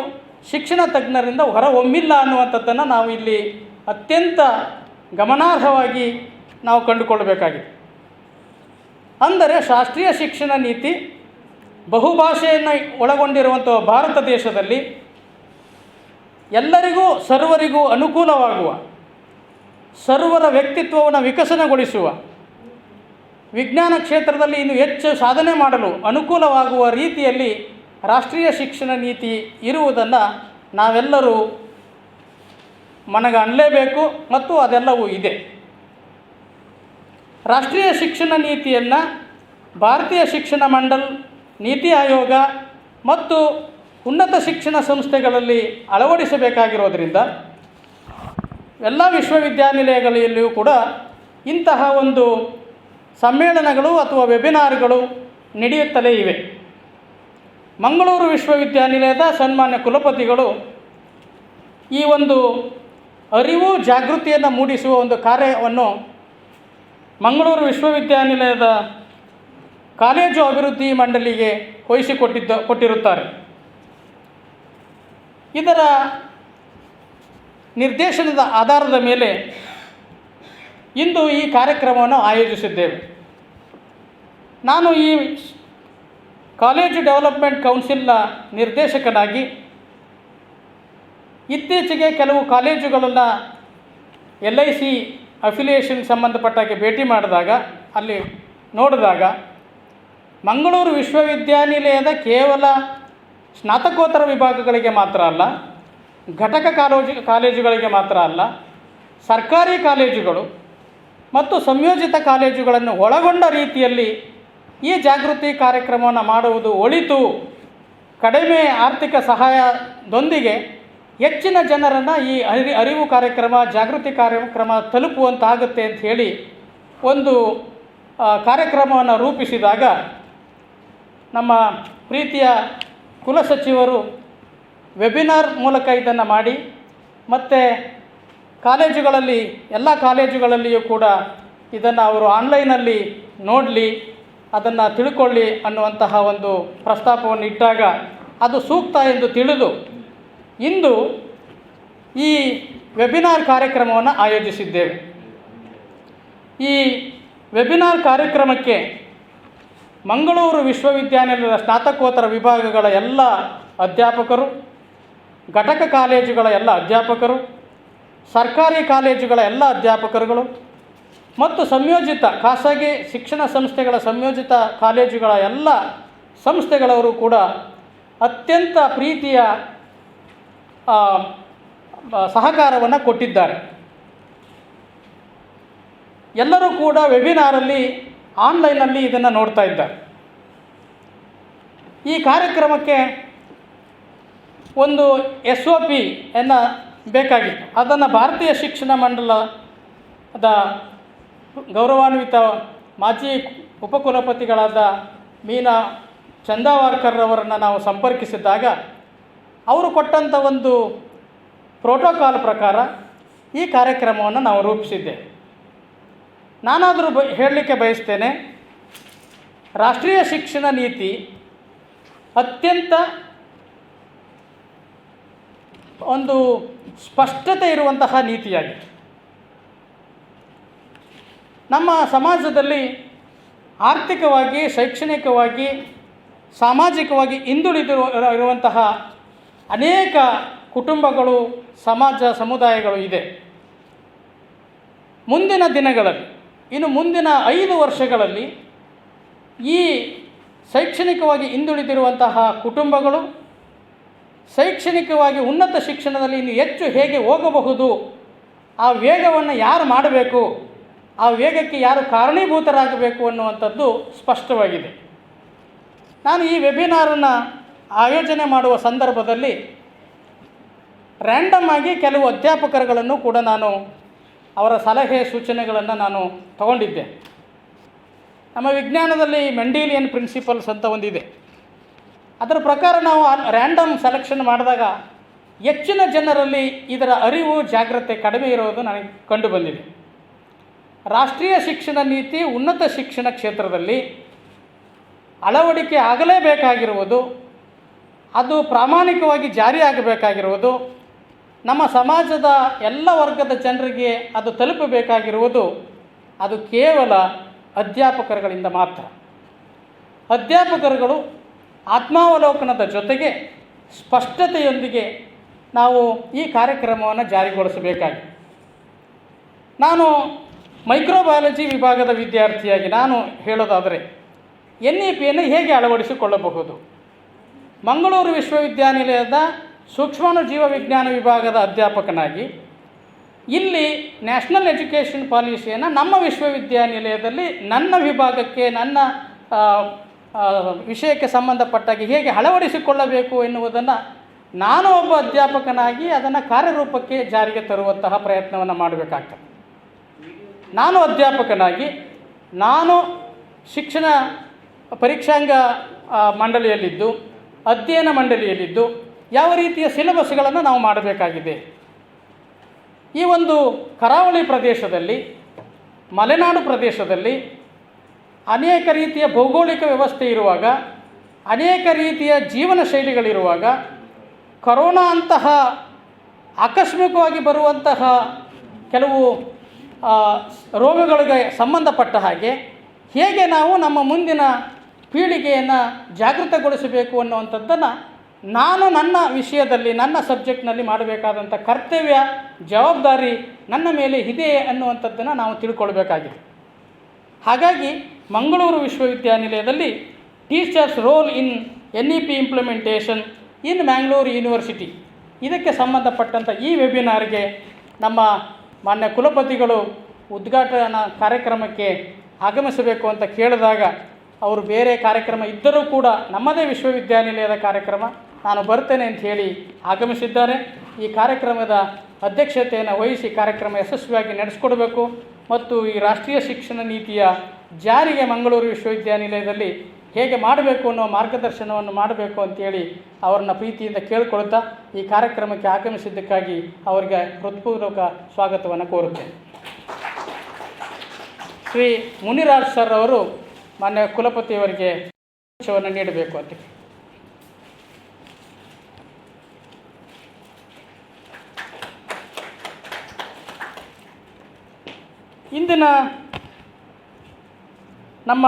ಶಿಕ್ಷಣ ತಜ್ಞರಿಂದ ಹೊರಹೊಮ್ಮಿಲ್ಲ ಅನ್ನುವಂಥದ್ದನ್ನು ನಾವು ಇಲ್ಲಿ ಅತ್ಯಂತ ಗಮನಾರ್ಹವಾಗಿ ನಾವು ಕಂಡುಕೊಳ್ಳಬೇಕಾಗಿದೆ. ಅಂದರೆ ರಾಷ್ಟ್ರೀಯ ಶಿಕ್ಷಣ ನೀತಿ ಬಹುಭಾಷೆಯನ್ನು ಒಳಗೊಂಡಿರುವಂಥ ಭಾರತ ದೇಶದಲ್ಲಿ ಎಲ್ಲರಿಗೂ ಸರ್ವರಿಗೂ ಅನುಕೂಲವಾಗುವ, ಸರ್ವರ ವ್ಯಕ್ತಿತ್ವವನ್ನು ವಿಕಸನಗೊಳಿಸುವ, ವಿಜ್ಞಾನ ಕ್ಷೇತ್ರದಲ್ಲಿ ಇನ್ನು ಹೆಚ್ಚು ಸಾಧನೆ ಮಾಡಲು ಅನುಕೂಲವಾಗುವ ರೀತಿಯಲ್ಲಿ ರಾಷ್ಟ್ರೀಯ ಶಿಕ್ಷಣ ನೀತಿ ಇರುವುದನ್ನು ನಾವೆಲ್ಲರೂ ಮನಗಾಣಲೇಬೇಕು ಮತ್ತು ಅದೆಲ್ಲವೂ ಇದೆ. ರಾಷ್ಟ್ರೀಯ ಶಿಕ್ಷಣ ನೀತಿಯನ್ನು ಭಾರತೀಯ ಶಿಕ್ಷಣ ಮಂಡಲ್, ನೀತಿ ಆಯೋಗ ಮತ್ತು ಉನ್ನತ ಶಿಕ್ಷಣ ಸಂಸ್ಥೆಗಳಲ್ಲಿ ಅಳವಡಿಸಬೇಕಾಗಿರೋದರಿಂದ ಎಲ್ಲ ವಿಶ್ವವಿದ್ಯಾನಿಲಯಗಳಲ್ಲಿಯೂ ಕೂಡ ಇಂತಹ ಒಂದು ಸಮ್ಮೇಳನಗಳು ಅಥವಾ ವೆಬಿನಾರ್ಗಳು ನಡೆಯುತ್ತಲೇ ಇವೆ. ಮಂಗಳೂರು ವಿಶ್ವವಿದ್ಯಾನಿಲಯದ ಸನ್ಮಾನ್ಯ ಕುಲಪತಿಗಳು ಈ ಒಂದು ಅರಿವು ಜಾಗೃತಿಯನ್ನು ಮೂಡಿಸುವ ಒಂದು ಕಾರ್ಯವನ್ನು ಮಂಗಳೂರು ವಿಶ್ವವಿದ್ಯಾನಿಲಯದ ಕಾಲೇಜು ಅಭಿವೃದ್ಧಿ ಮಂಡಳಿಗೆ ಕೊಟ್ಟಿರುತ್ತಾರೆ. ಇದರ ನಿರ್ದೇಶನದ ಆಧಾರದ ಮೇಲೆ ಇಂದು ಈ ಕಾರ್ಯಕ್ರಮವನ್ನು ಆಯೋಜಿಸಿದ್ದೇವೆ. ನಾನು ಈ ಕಾಲೇಜು ಡೆವಲಪ್ಮೆಂಟ್ ಕೌನ್ಸಿಲ್ನ ನಿರ್ದೇಶಕನಾಗಿ ಇತ್ತೀಚೆಗೆ ಕೆಲವು ಕಾಲೇಜುಗಳನ್ನು LIC ಅಫಿಲಿಯೇಷನ್ ಸಂಬಂಧಪಟ್ಟಾಗೆ ಭೇಟಿ ಮಾಡಿದಾಗ ಅಲ್ಲಿ ನೋಡಿದಾಗ ಮಂಗಳೂರು ವಿಶ್ವವಿದ್ಯಾನಿಲಯದ ಕೇವಲ ಸ್ನಾತಕೋತ್ತರ ವಿಭಾಗಗಳಿಗೆ ಮಾತ್ರ ಅಲ್ಲ, ಘಟಕ ಕಾಲೇಜುಗಳಿಗೆ ಮಾತ್ರ ಅಲ್ಲ, ಸರ್ಕಾರಿ ಕಾಲೇಜುಗಳು ಮತ್ತು ಸಂಯೋಜಿತ ಕಾಲೇಜುಗಳನ್ನು ಒಳಗೊಂಡ ರೀತಿಯಲ್ಲಿ ಈ ಜಾಗೃತಿ ಕಾರ್ಯಕ್ರಮವನ್ನು ಮಾಡುವುದು ಒಳಿತು. ಕಡಿಮೆ ಆರ್ಥಿಕ ಸಹಾಯದೊಂದಿಗೆ ಹೆಚ್ಚಿನ ಜನರನ್ನು ಈ ಅರಿವು ಕಾರ್ಯಕ್ರಮ, ಜಾಗೃತಿ ಕಾರ್ಯಕ್ರಮ ತಲುಪುವಂತಾಗುತ್ತೆ ಅಂತ ಹೇಳಿ ಒಂದು ಕಾರ್ಯಕ್ರಮವನ್ನು ರೂಪಿಸಿದಾಗ ನಮ್ಮ ಪ್ರೀತಿಯ ಕುಲಸಚಿವರು ವೆಬಿನಾರ್ ಮೂಲಕ ಇದನ್ನು ಮಾಡಿ ಮತ್ತು ಕಾಲೇಜುಗಳಲ್ಲಿ, ಎಲ್ಲ ಕಾಲೇಜುಗಳಲ್ಲಿಯೂ ಕೂಡ ಇದನ್ನು ಅವರು ಆನ್ಲೈನಲ್ಲಿ ನೋಡಲಿ, ಅದನ್ನು ತಿಳ್ಕೊಳ್ಳಿ ಅನ್ನುವಂತಹ ಒಂದು ಪ್ರಸ್ತಾಪವನ್ನು ಇಟ್ಟಾಗ ಅದು ಸೂಕ್ತ ಎಂದು ತಿಳಿದು ಇಂದು ಈ ವೆಬಿನಾರ್ ಕಾರ್ಯಕ್ರಮವನ್ನು ಆಯೋಜಿಸಿದ್ದೇವೆ. ಈ ವೆಬಿನಾರ್ ಕಾರ್ಯಕ್ರಮಕ್ಕೆ ಮಂಗಳೂರು ವಿಶ್ವವಿದ್ಯಾನಿಲಯದ ಸ್ನಾತಕೋತ್ತರ ವಿಭಾಗಗಳ ಎಲ್ಲ ಅಧ್ಯಾಪಕರು, ಘಟಕ ಕಾಲೇಜುಗಳ ಎಲ್ಲ ಅಧ್ಯಾಪಕರು, ಸರ್ಕಾರಿ ಕಾಲೇಜುಗಳ ಎಲ್ಲ ಅಧ್ಯಾಪಕರುಗಳು ಮತ್ತು ಸಂಯೋಜಿತ ಖಾಸಗಿ ಶಿಕ್ಷಣ ಸಂಸ್ಥೆಗಳ ಸಂಯೋಜಿತ ಕಾಲೇಜುಗಳ ಎಲ್ಲ ಸಂಸ್ಥೆಗಳವರು ಕೂಡ ಅತ್ಯಂತ ಪ್ರೀತಿಯ ಸಹಕಾರವನ್ನು ಕೊಟ್ಟಿದ್ದಾರೆ. ಎಲ್ಲರೂ ಕೂಡ ವೆಬಿನಾರಲ್ಲಿ ಆನ್ಲೈನಲ್ಲಿ ಇದನ್ನು ನೋಡ್ತಾ ಇದ್ದಾರೆ. ಈ ಕಾರ್ಯಕ್ರಮಕ್ಕೆ ಒಂದು SOP ಬೇಕಾಗಿತ್ತು. ಅದನ್ನು ಭಾರತೀಯ ಶಿಕ್ಷಣ ಮಂಡಲದ ಗೌರವಾನ್ವಿತ ಮಾಜಿ ಉಪಕುಲಪತಿಗಳಾದ ಮೀನಾ ಚಂದಾವಾರ್ಕರ್ ಅವರನ್ನು ನಾವು ಸಂಪರ್ಕಿಸಿದಾಗ ಅವರು ಕೊಟ್ಟಂಥ ಒಂದು ಪ್ರೋಟೋಕಾಲ್ ಪ್ರಕಾರ ಈ ಕಾರ್ಯಕ್ರಮವನ್ನು ನಾವು ರೂಪಿಸಿದ್ದೇವೆ. ನಾನಾದರೂ ಹೇಳಲಿಕ್ಕೆ ಬಯಸ್ತೇನೆ, ರಾಷ್ಟ್ರೀಯ ಶಿಕ್ಷಣ ನೀತಿ ಅತ್ಯಂತ ಒಂದು ಸ್ಪಷ್ಟತೆ ಇರುವಂತಹ ನೀತಿಯಾಗಿದೆ. ನಮ್ಮ ಸಮಾಜದಲ್ಲಿ ಆರ್ಥಿಕವಾಗಿ, ಶೈಕ್ಷಣಿಕವಾಗಿ, ಸಾಮಾಜಿಕವಾಗಿ ಹಿಂದುಳಿದಿರುವಂತಹ ಅನೇಕ ಕುಟುಂಬಗಳು, ಸಮಾಜ, ಸಮುದಾಯಗಳು ಇದೆ. ಮುಂದಿನ ದಿನಗಳಲ್ಲಿ, ಇನ್ನು ಮುಂದಿನ 5 ವರ್ಷಗಳಲ್ಲಿ ಈ ಶೈಕ್ಷಣಿಕವಾಗಿ ಹಿಂದುಳಿದಿರುವಂತಹ ಕುಟುಂಬಗಳು ಶೈಕ್ಷಣಿಕವಾಗಿ ಉನ್ನತ ಶಿಕ್ಷಣದಲ್ಲಿ ಇನ್ನು ಹೆಚ್ಚು ಹೇಗೆ ಹೋಗಬಹುದು, ಆ ವೇಗವನ್ನು ಯಾರು ಮಾಡಬೇಕು, ಆ ವೇಗಕ್ಕೆ ಯಾರು ಕಾರಣೀಭೂತರಾಗಬೇಕು ಅನ್ನುವಂಥದ್ದು ಸ್ಪಷ್ಟವಾಗಿದೆ. ನಾನು ಈ ವೆಬಿನಾರನ್ನು ಆಯೋಜನೆ ಮಾಡುವ ಸಂದರ್ಭದಲ್ಲಿ ರ್ಯಾಂಡಮ್ ಆಗಿ ಕೆಲವು ಅಧ್ಯಾಪಕರುಗಳನ್ನು ಕೂಡ ನಾನು ಅವರ ಸಲಹೆ ಸೂಚನೆಗಳನ್ನು ನಾನು ತಗೊಂಡಿದ್ದೆ. ನಮ್ಮ ವಿಜ್ಞಾನದಲ್ಲಿ ಮೆಂಡೇಲಿಯನ್ ಪ್ರಿನ್ಸಿಪಲ್ಸ್ ಅಂತ ಒಂದಿದೆ. ಅದರ ಪ್ರಕಾರ ನಾವು ರ್ಯಾಂಡಮ್ ಸೆಲೆಕ್ಷನ್ ಮಾಡಿದಾಗ ಹೆಚ್ಚಿನ ಜನರಲ್ಲಿ ಇದರ ಅರಿವು ಜಾಗ್ರತೆ ಕಡಿಮೆ ಇರೋದು ನನಗೆ ಕಂಡು ಬಂದಿದೆ. ರಾಷ್ಟ್ರೀಯ ಶಿಕ್ಷಣ ನೀತಿ ಉನ್ನತ ಶಿಕ್ಷಣ ಕ್ಷೇತ್ರದಲ್ಲಿ ಅಳವಡಿಕೆ ಆಗಲೇಬೇಕಾಗಿರುವುದು, ಅದು ಪ್ರಾಮಾಣಿಕವಾಗಿ ಜಾರಿಯಾಗಬೇಕಾಗಿರುವುದು, ನಮ್ಮ ಸಮಾಜದ ಎಲ್ಲ ವರ್ಗದ ಜನರಿಗೆ ಅದು ತಲುಪಬೇಕಾಗಿರುವುದು ಅದು ಕೇವಲ ಅಧ್ಯಾಪಕರುಗಳಿಂದ ಮಾತ್ರ. ಅಧ್ಯಾಪಕರುಗಳು ಆತ್ಮಾವಲೋಕನದ ಜೊತೆಗೆ ಸ್ಪಷ್ಟತೆಯೊಂದಿಗೆ ನಾವು ಈ ಕಾರ್ಯಕ್ರಮವನ್ನು ಜಾರಿಗೊಳಿಸಬೇಕಾಗಿದೆ. ನಾನು ಮೈಕ್ರೋಬಯಾಲಜಿ ವಿಭಾಗದ ವಿದ್ಯಾರ್ಥಿಯಾಗಿ ನಾನು ಹೇಳೋದಾದರೆ NEPಯನ್ನು ಹೇಗೆ ಅಳವಡಿಸಿಕೊಳ್ಳಬಹುದು? ಮಂಗಳೂರು ವಿಶ್ವವಿದ್ಯಾನಿಲಯದ ಸೂಕ್ಷ್ಮಾಣು ಜೀವವಿಜ್ಞಾನ ವಿಭಾಗದ ಅಧ್ಯಾಪಕನಾಗಿ ಇಲ್ಲಿ ನ್ಯಾಷನಲ್ ಎಜುಕೇಷನ್ ಪಾಲಿಸಿಯನ್ನು ನಮ್ಮ ವಿಶ್ವವಿದ್ಯಾನಿಲಯದಲ್ಲಿ ನನ್ನ ವಿಭಾಗಕ್ಕೆ, ನನ್ನ ವಿಷಯಕ್ಕೆ ಸಂಬಂಧಪಟ್ಟಾಗಿ ಹೇಗೆ ಅಳವಡಿಸಿಕೊಳ್ಳಬೇಕು ಎನ್ನುವುದನ್ನು ನಾನು ಒಬ್ಬ ಅಧ್ಯಾಪಕನಾಗಿ ಅದನ್ನು ಕಾರ್ಯರೂಪಕ್ಕೆ ಜಾರಿಗೆ ತರುವಂತಹ ಪ್ರಯತ್ನವನ್ನು ಮಾಡಬೇಕಾಗ್ತದೆ. ನಾನು ಅಧ್ಯಾಪಕನಾಗಿ ನಾನು ಶಿಕ್ಷಣ ಪರೀಕ್ಷಾಂಗ ಮಂಡಳಿಯಲ್ಲಿದ್ದು, ಅಧ್ಯಯನ ಮಂಡಳಿಯಲ್ಲಿದ್ದು ಯಾವ ರೀತಿಯ ಸಿಲೆಬಸ್ಗಳನ್ನು ನಾವು ಮಾಡಬೇಕಾಗಿದೆ. ಈ ಒಂದು ಕರಾವಳಿ ಪ್ರದೇಶದಲ್ಲಿ, ಮಲೆನಾಡು ಪ್ರದೇಶದಲ್ಲಿ ಅನೇಕ ರೀತಿಯ ಭೌಗೋಳಿಕ ವ್ಯವಸ್ಥೆ ಇರುವಾಗ, ಅನೇಕ ರೀತಿಯ ಜೀವನ ಶೈಲಿಗಳಿರುವಾಗ, ಕೊರೋನಾ ಅಂತಹ ಆಕಸ್ಮಿಕವಾಗಿ ಬರುವಂತಹ ಕೆಲವು ರೋಗಗಳಿಗೆ ಸಂಬಂಧಪಟ್ಟ ಹಾಗೆ ಹೇಗೆ ನಾವು ನಮ್ಮ ಮುಂದಿನ ಪೀಳಿಗೆಯನ್ನು ಜಾಗೃತಗೊಳಿಸಬೇಕು ಅನ್ನುವಂಥದ್ದನ್ನು ನಾನು ನನ್ನ ವಿಷಯದಲ್ಲಿ, ನನ್ನ ಸಬ್ಜೆಕ್ಟ್ನಲ್ಲಿ ಮಾಡಬೇಕಾದಂಥ ಕರ್ತವ್ಯ, ಜವಾಬ್ದಾರಿ ನನ್ನ ಮೇಲೆ ಇದೆ ಅನ್ನುವಂಥದ್ದನ್ನು ನಾವು ತಿಳ್ಕೊಳ್ಬೇಕಾಗಿದೆ. ಹಾಗಾಗಿ ಮಂಗಳೂರು ವಿಶ್ವವಿದ್ಯಾನಿಲಯದಲ್ಲಿ teachers role in NEP implementation in Mangalore university, ಇದಕ್ಕೆ ಸಂಬಂಧಪಟ್ಟಂಥ ಈ ವೆಬಿನಾರ್ಗೆ ನಮ್ಮ ಮಾನ್ಯ ಕುಲಪತಿಗಳು ಉದ್ಘಾಟನಾ ಕಾರ್ಯಕ್ರಮಕ್ಕೆ ಆಗಮಿಸಬೇಕು ಅಂತ ಕೇಳಿದಾಗ ಅವರು ಬೇರೆ ಕಾರ್ಯಕ್ರಮ ಇದ್ದರೂ ಕೂಡ ನಮ್ಮದೇ ವಿಶ್ವವಿದ್ಯಾನಿಲಯದ ಕಾರ್ಯಕ್ರಮ ನಾನು ಬರ್ತೇನೆ ಅಂತ ಹೇಳಿ ಆಗಮಿಸಿದ್ದಾರೆ. ಈ ಕಾರ್ಯಕ್ರಮದ ಅಧ್ಯಕ್ಷತೆಯನ್ನು ವಹಿಸಿ ಕಾರ್ಯಕ್ರಮ ಯಶಸ್ವಿಯಾಗಿ ನಡೆಸಿಕೊಡಬೇಕು ಮತ್ತು ಈ ರಾಷ್ಟ್ರೀಯ ಶಿಕ್ಷಣ ನೀತಿಯ ಜಾರಿಗೆ ಮಂಗಳೂರು ವಿಶ್ವವಿದ್ಯಾನಿಲಯದಲ್ಲಿ ಹೇಗೆ ಮಾಡಬೇಕು ಅನ್ನೋ ಮಾರ್ಗದರ್ಶನವನ್ನು ಮಾಡಬೇಕು ಅಂತೇಳಿ ಅವರನ್ನ ಪ್ರೀತಿಯಿಂದ ಕೇಳಿಕೊಳ್ತಾ ಈ ಕಾರ್ಯಕ್ರಮಕ್ಕೆ ಆಗಮಿಸಿದ್ದಕ್ಕಾಗಿ ಅವರಿಗೆ ಹೃತ್ಪೂರ್ವಕ ಸ್ವಾಗತವನ್ನು ಕೋರುತ್ತೇನೆ. ಶ್ರೀ ಮುನಿರಾಜ್ ಸರ್ ಅವರು ಮಾನ್ಯ ಕುಲಪತಿಯವರಿಗೆ ಸಂದೇಶವನ್ನು ನೀಡಬೇಕು ಅಂತ. ಇಂದಿನ ನಮ್ಮ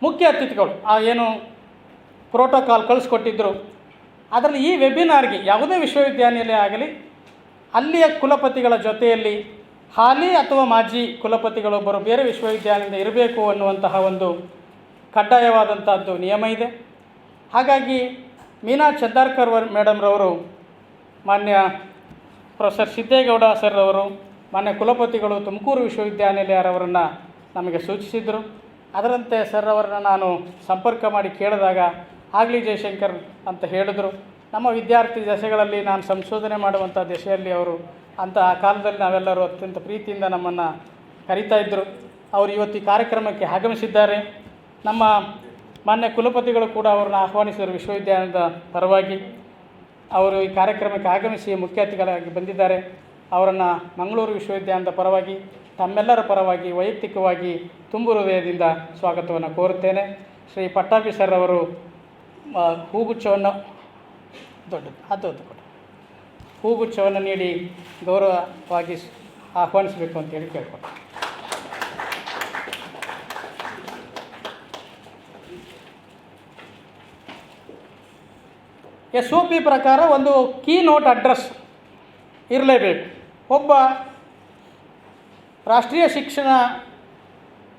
ಮುಖ್ಯ ಅತಿಥಿಗಳು ಏನು ಪ್ರೋಟೋಕಾಲ್ ಕಳಿಸ್ಕೊಟ್ಟಿದ್ದರು, ಅದರಲ್ಲಿ ಈ ವೆಬಿನಾರ್ಗೆ ಯಾವುದೇ ವಿಶ್ವವಿದ್ಯಾನಿಲಯ ಆಗಲಿ ಅಲ್ಲಿಯ ಕುಲಪತಿಗಳ ಜೊತೆಯಲ್ಲಿ ಹಾಲಿ ಅಥವಾ ಮಾಜಿ ಕುಲಪತಿಗಳೊಬ್ಬರು ಬೇರೆ ವಿಶ್ವವಿದ್ಯಾಲಯದಿಂದ ಇರಬೇಕು ಅನ್ನುವಂತಹ ಒಂದು ಕಡ್ಡಾಯವಾದಂಥದ್ದು ನಿಯಮ ಇದೆ. ಹಾಗಾಗಿ ಮೀನಾ ಚಂದಾರ್ಕರ್ ಮೇಡಮ್ರವರು, ಮಾನ್ಯ ಪ್ರೊಫೆಸರ್ ಸಿದ್ದೇಗೌಡ ಸರ್ ಅವರು, ಮಾನ್ಯ ಕುಲಪತಿಗಳು ತುಮಕೂರು ವಿಶ್ವವಿದ್ಯಾನಿಲಯರವರನ್ನು ನಮಗೆ ಸೂಚಿಸಿದರು. ಅದರಂತೆ ಸರ್ ಅವರನ್ನು ನಾನು ಸಂಪರ್ಕ ಮಾಡಿ ಕೇಳಿದಾಗ ಆಗಲಿ ಜಯಶಂಕರ್ ಅಂತ ಹೇಳಿದರು. ನಮ್ಮ ವಿದ್ಯಾರ್ಥಿ ದಶೆಗಳಲ್ಲಿ ನಾನು ಸಂಶೋಧನೆ ಮಾಡುವಂಥ ದಶೆಯಲ್ಲಿ ಅವರು ಅಂತ ಆ ಕಾಲದಲ್ಲಿ ನಾವೆಲ್ಲರೂ ಅತ್ಯಂತ ಪ್ರೀತಿಯಿಂದ ನಮ್ಮನ್ನು ಕರೀತಾ ಇದ್ದರು. ಅವರು ಇವತ್ತು ಈ ಕಾರ್ಯಕ್ರಮಕ್ಕೆ ಆಗಮಿಸಿದ್ದಾರೆ. ನಮ್ಮ ಮಾನ್ಯ ಕುಲಪತಿಗಳು ಕೂಡ ಅವರನ್ನು ಆಹ್ವಾನಿಸಿದರು ವಿಶ್ವವಿದ್ಯಾಲಯದ ಪರವಾಗಿ. ಅವರು ಈ ಕಾರ್ಯಕ್ರಮಕ್ಕೆ ಆಗಮಿಸಿ ಮುಖ್ಯ ಅತಿಥಿಗಳಾಗಿ ಬಂದಿದ್ದಾರೆ. ಅವರನ್ನು ಮಂಗಳೂರು ವಿಶ್ವವಿದ್ಯಾಲಯದ ಪರವಾಗಿ, ತಮ್ಮೆಲ್ಲರ ಪರವಾಗಿ ವೈಯಕ್ತಿಕವಾಗಿ ತುಂಬು ಹೃದಯದಿಂದ ಸ್ವಾಗತವನ್ನು ಕೋರುತ್ತೇನೆ. ಶ್ರೀ ಪಟ್ಟಾಭಿ ಸರ್ ಅವರು ಹೂಗುಚ್ಛವನ್ನು ಹೂಗುಚ್ಛವನ್ನು ನೀಡಿ ಗೌರವವಾಗಿ ಆಹ್ವಾನಿಸಬೇಕು ಅಂತೇಳಿ ಕೇಳ್ಕೊಳ್ತೀನಿ. SOP ಪ್ರಕಾರ ಒಂದು ಕೀ ನೋಟ್ ಅಡ್ರೆಸ್ ಇರಲೇಬೇಕು. ಒಬ್ಬ ರಾಷ್ಟ್ರೀಯ ಶಿಕ್ಷಣ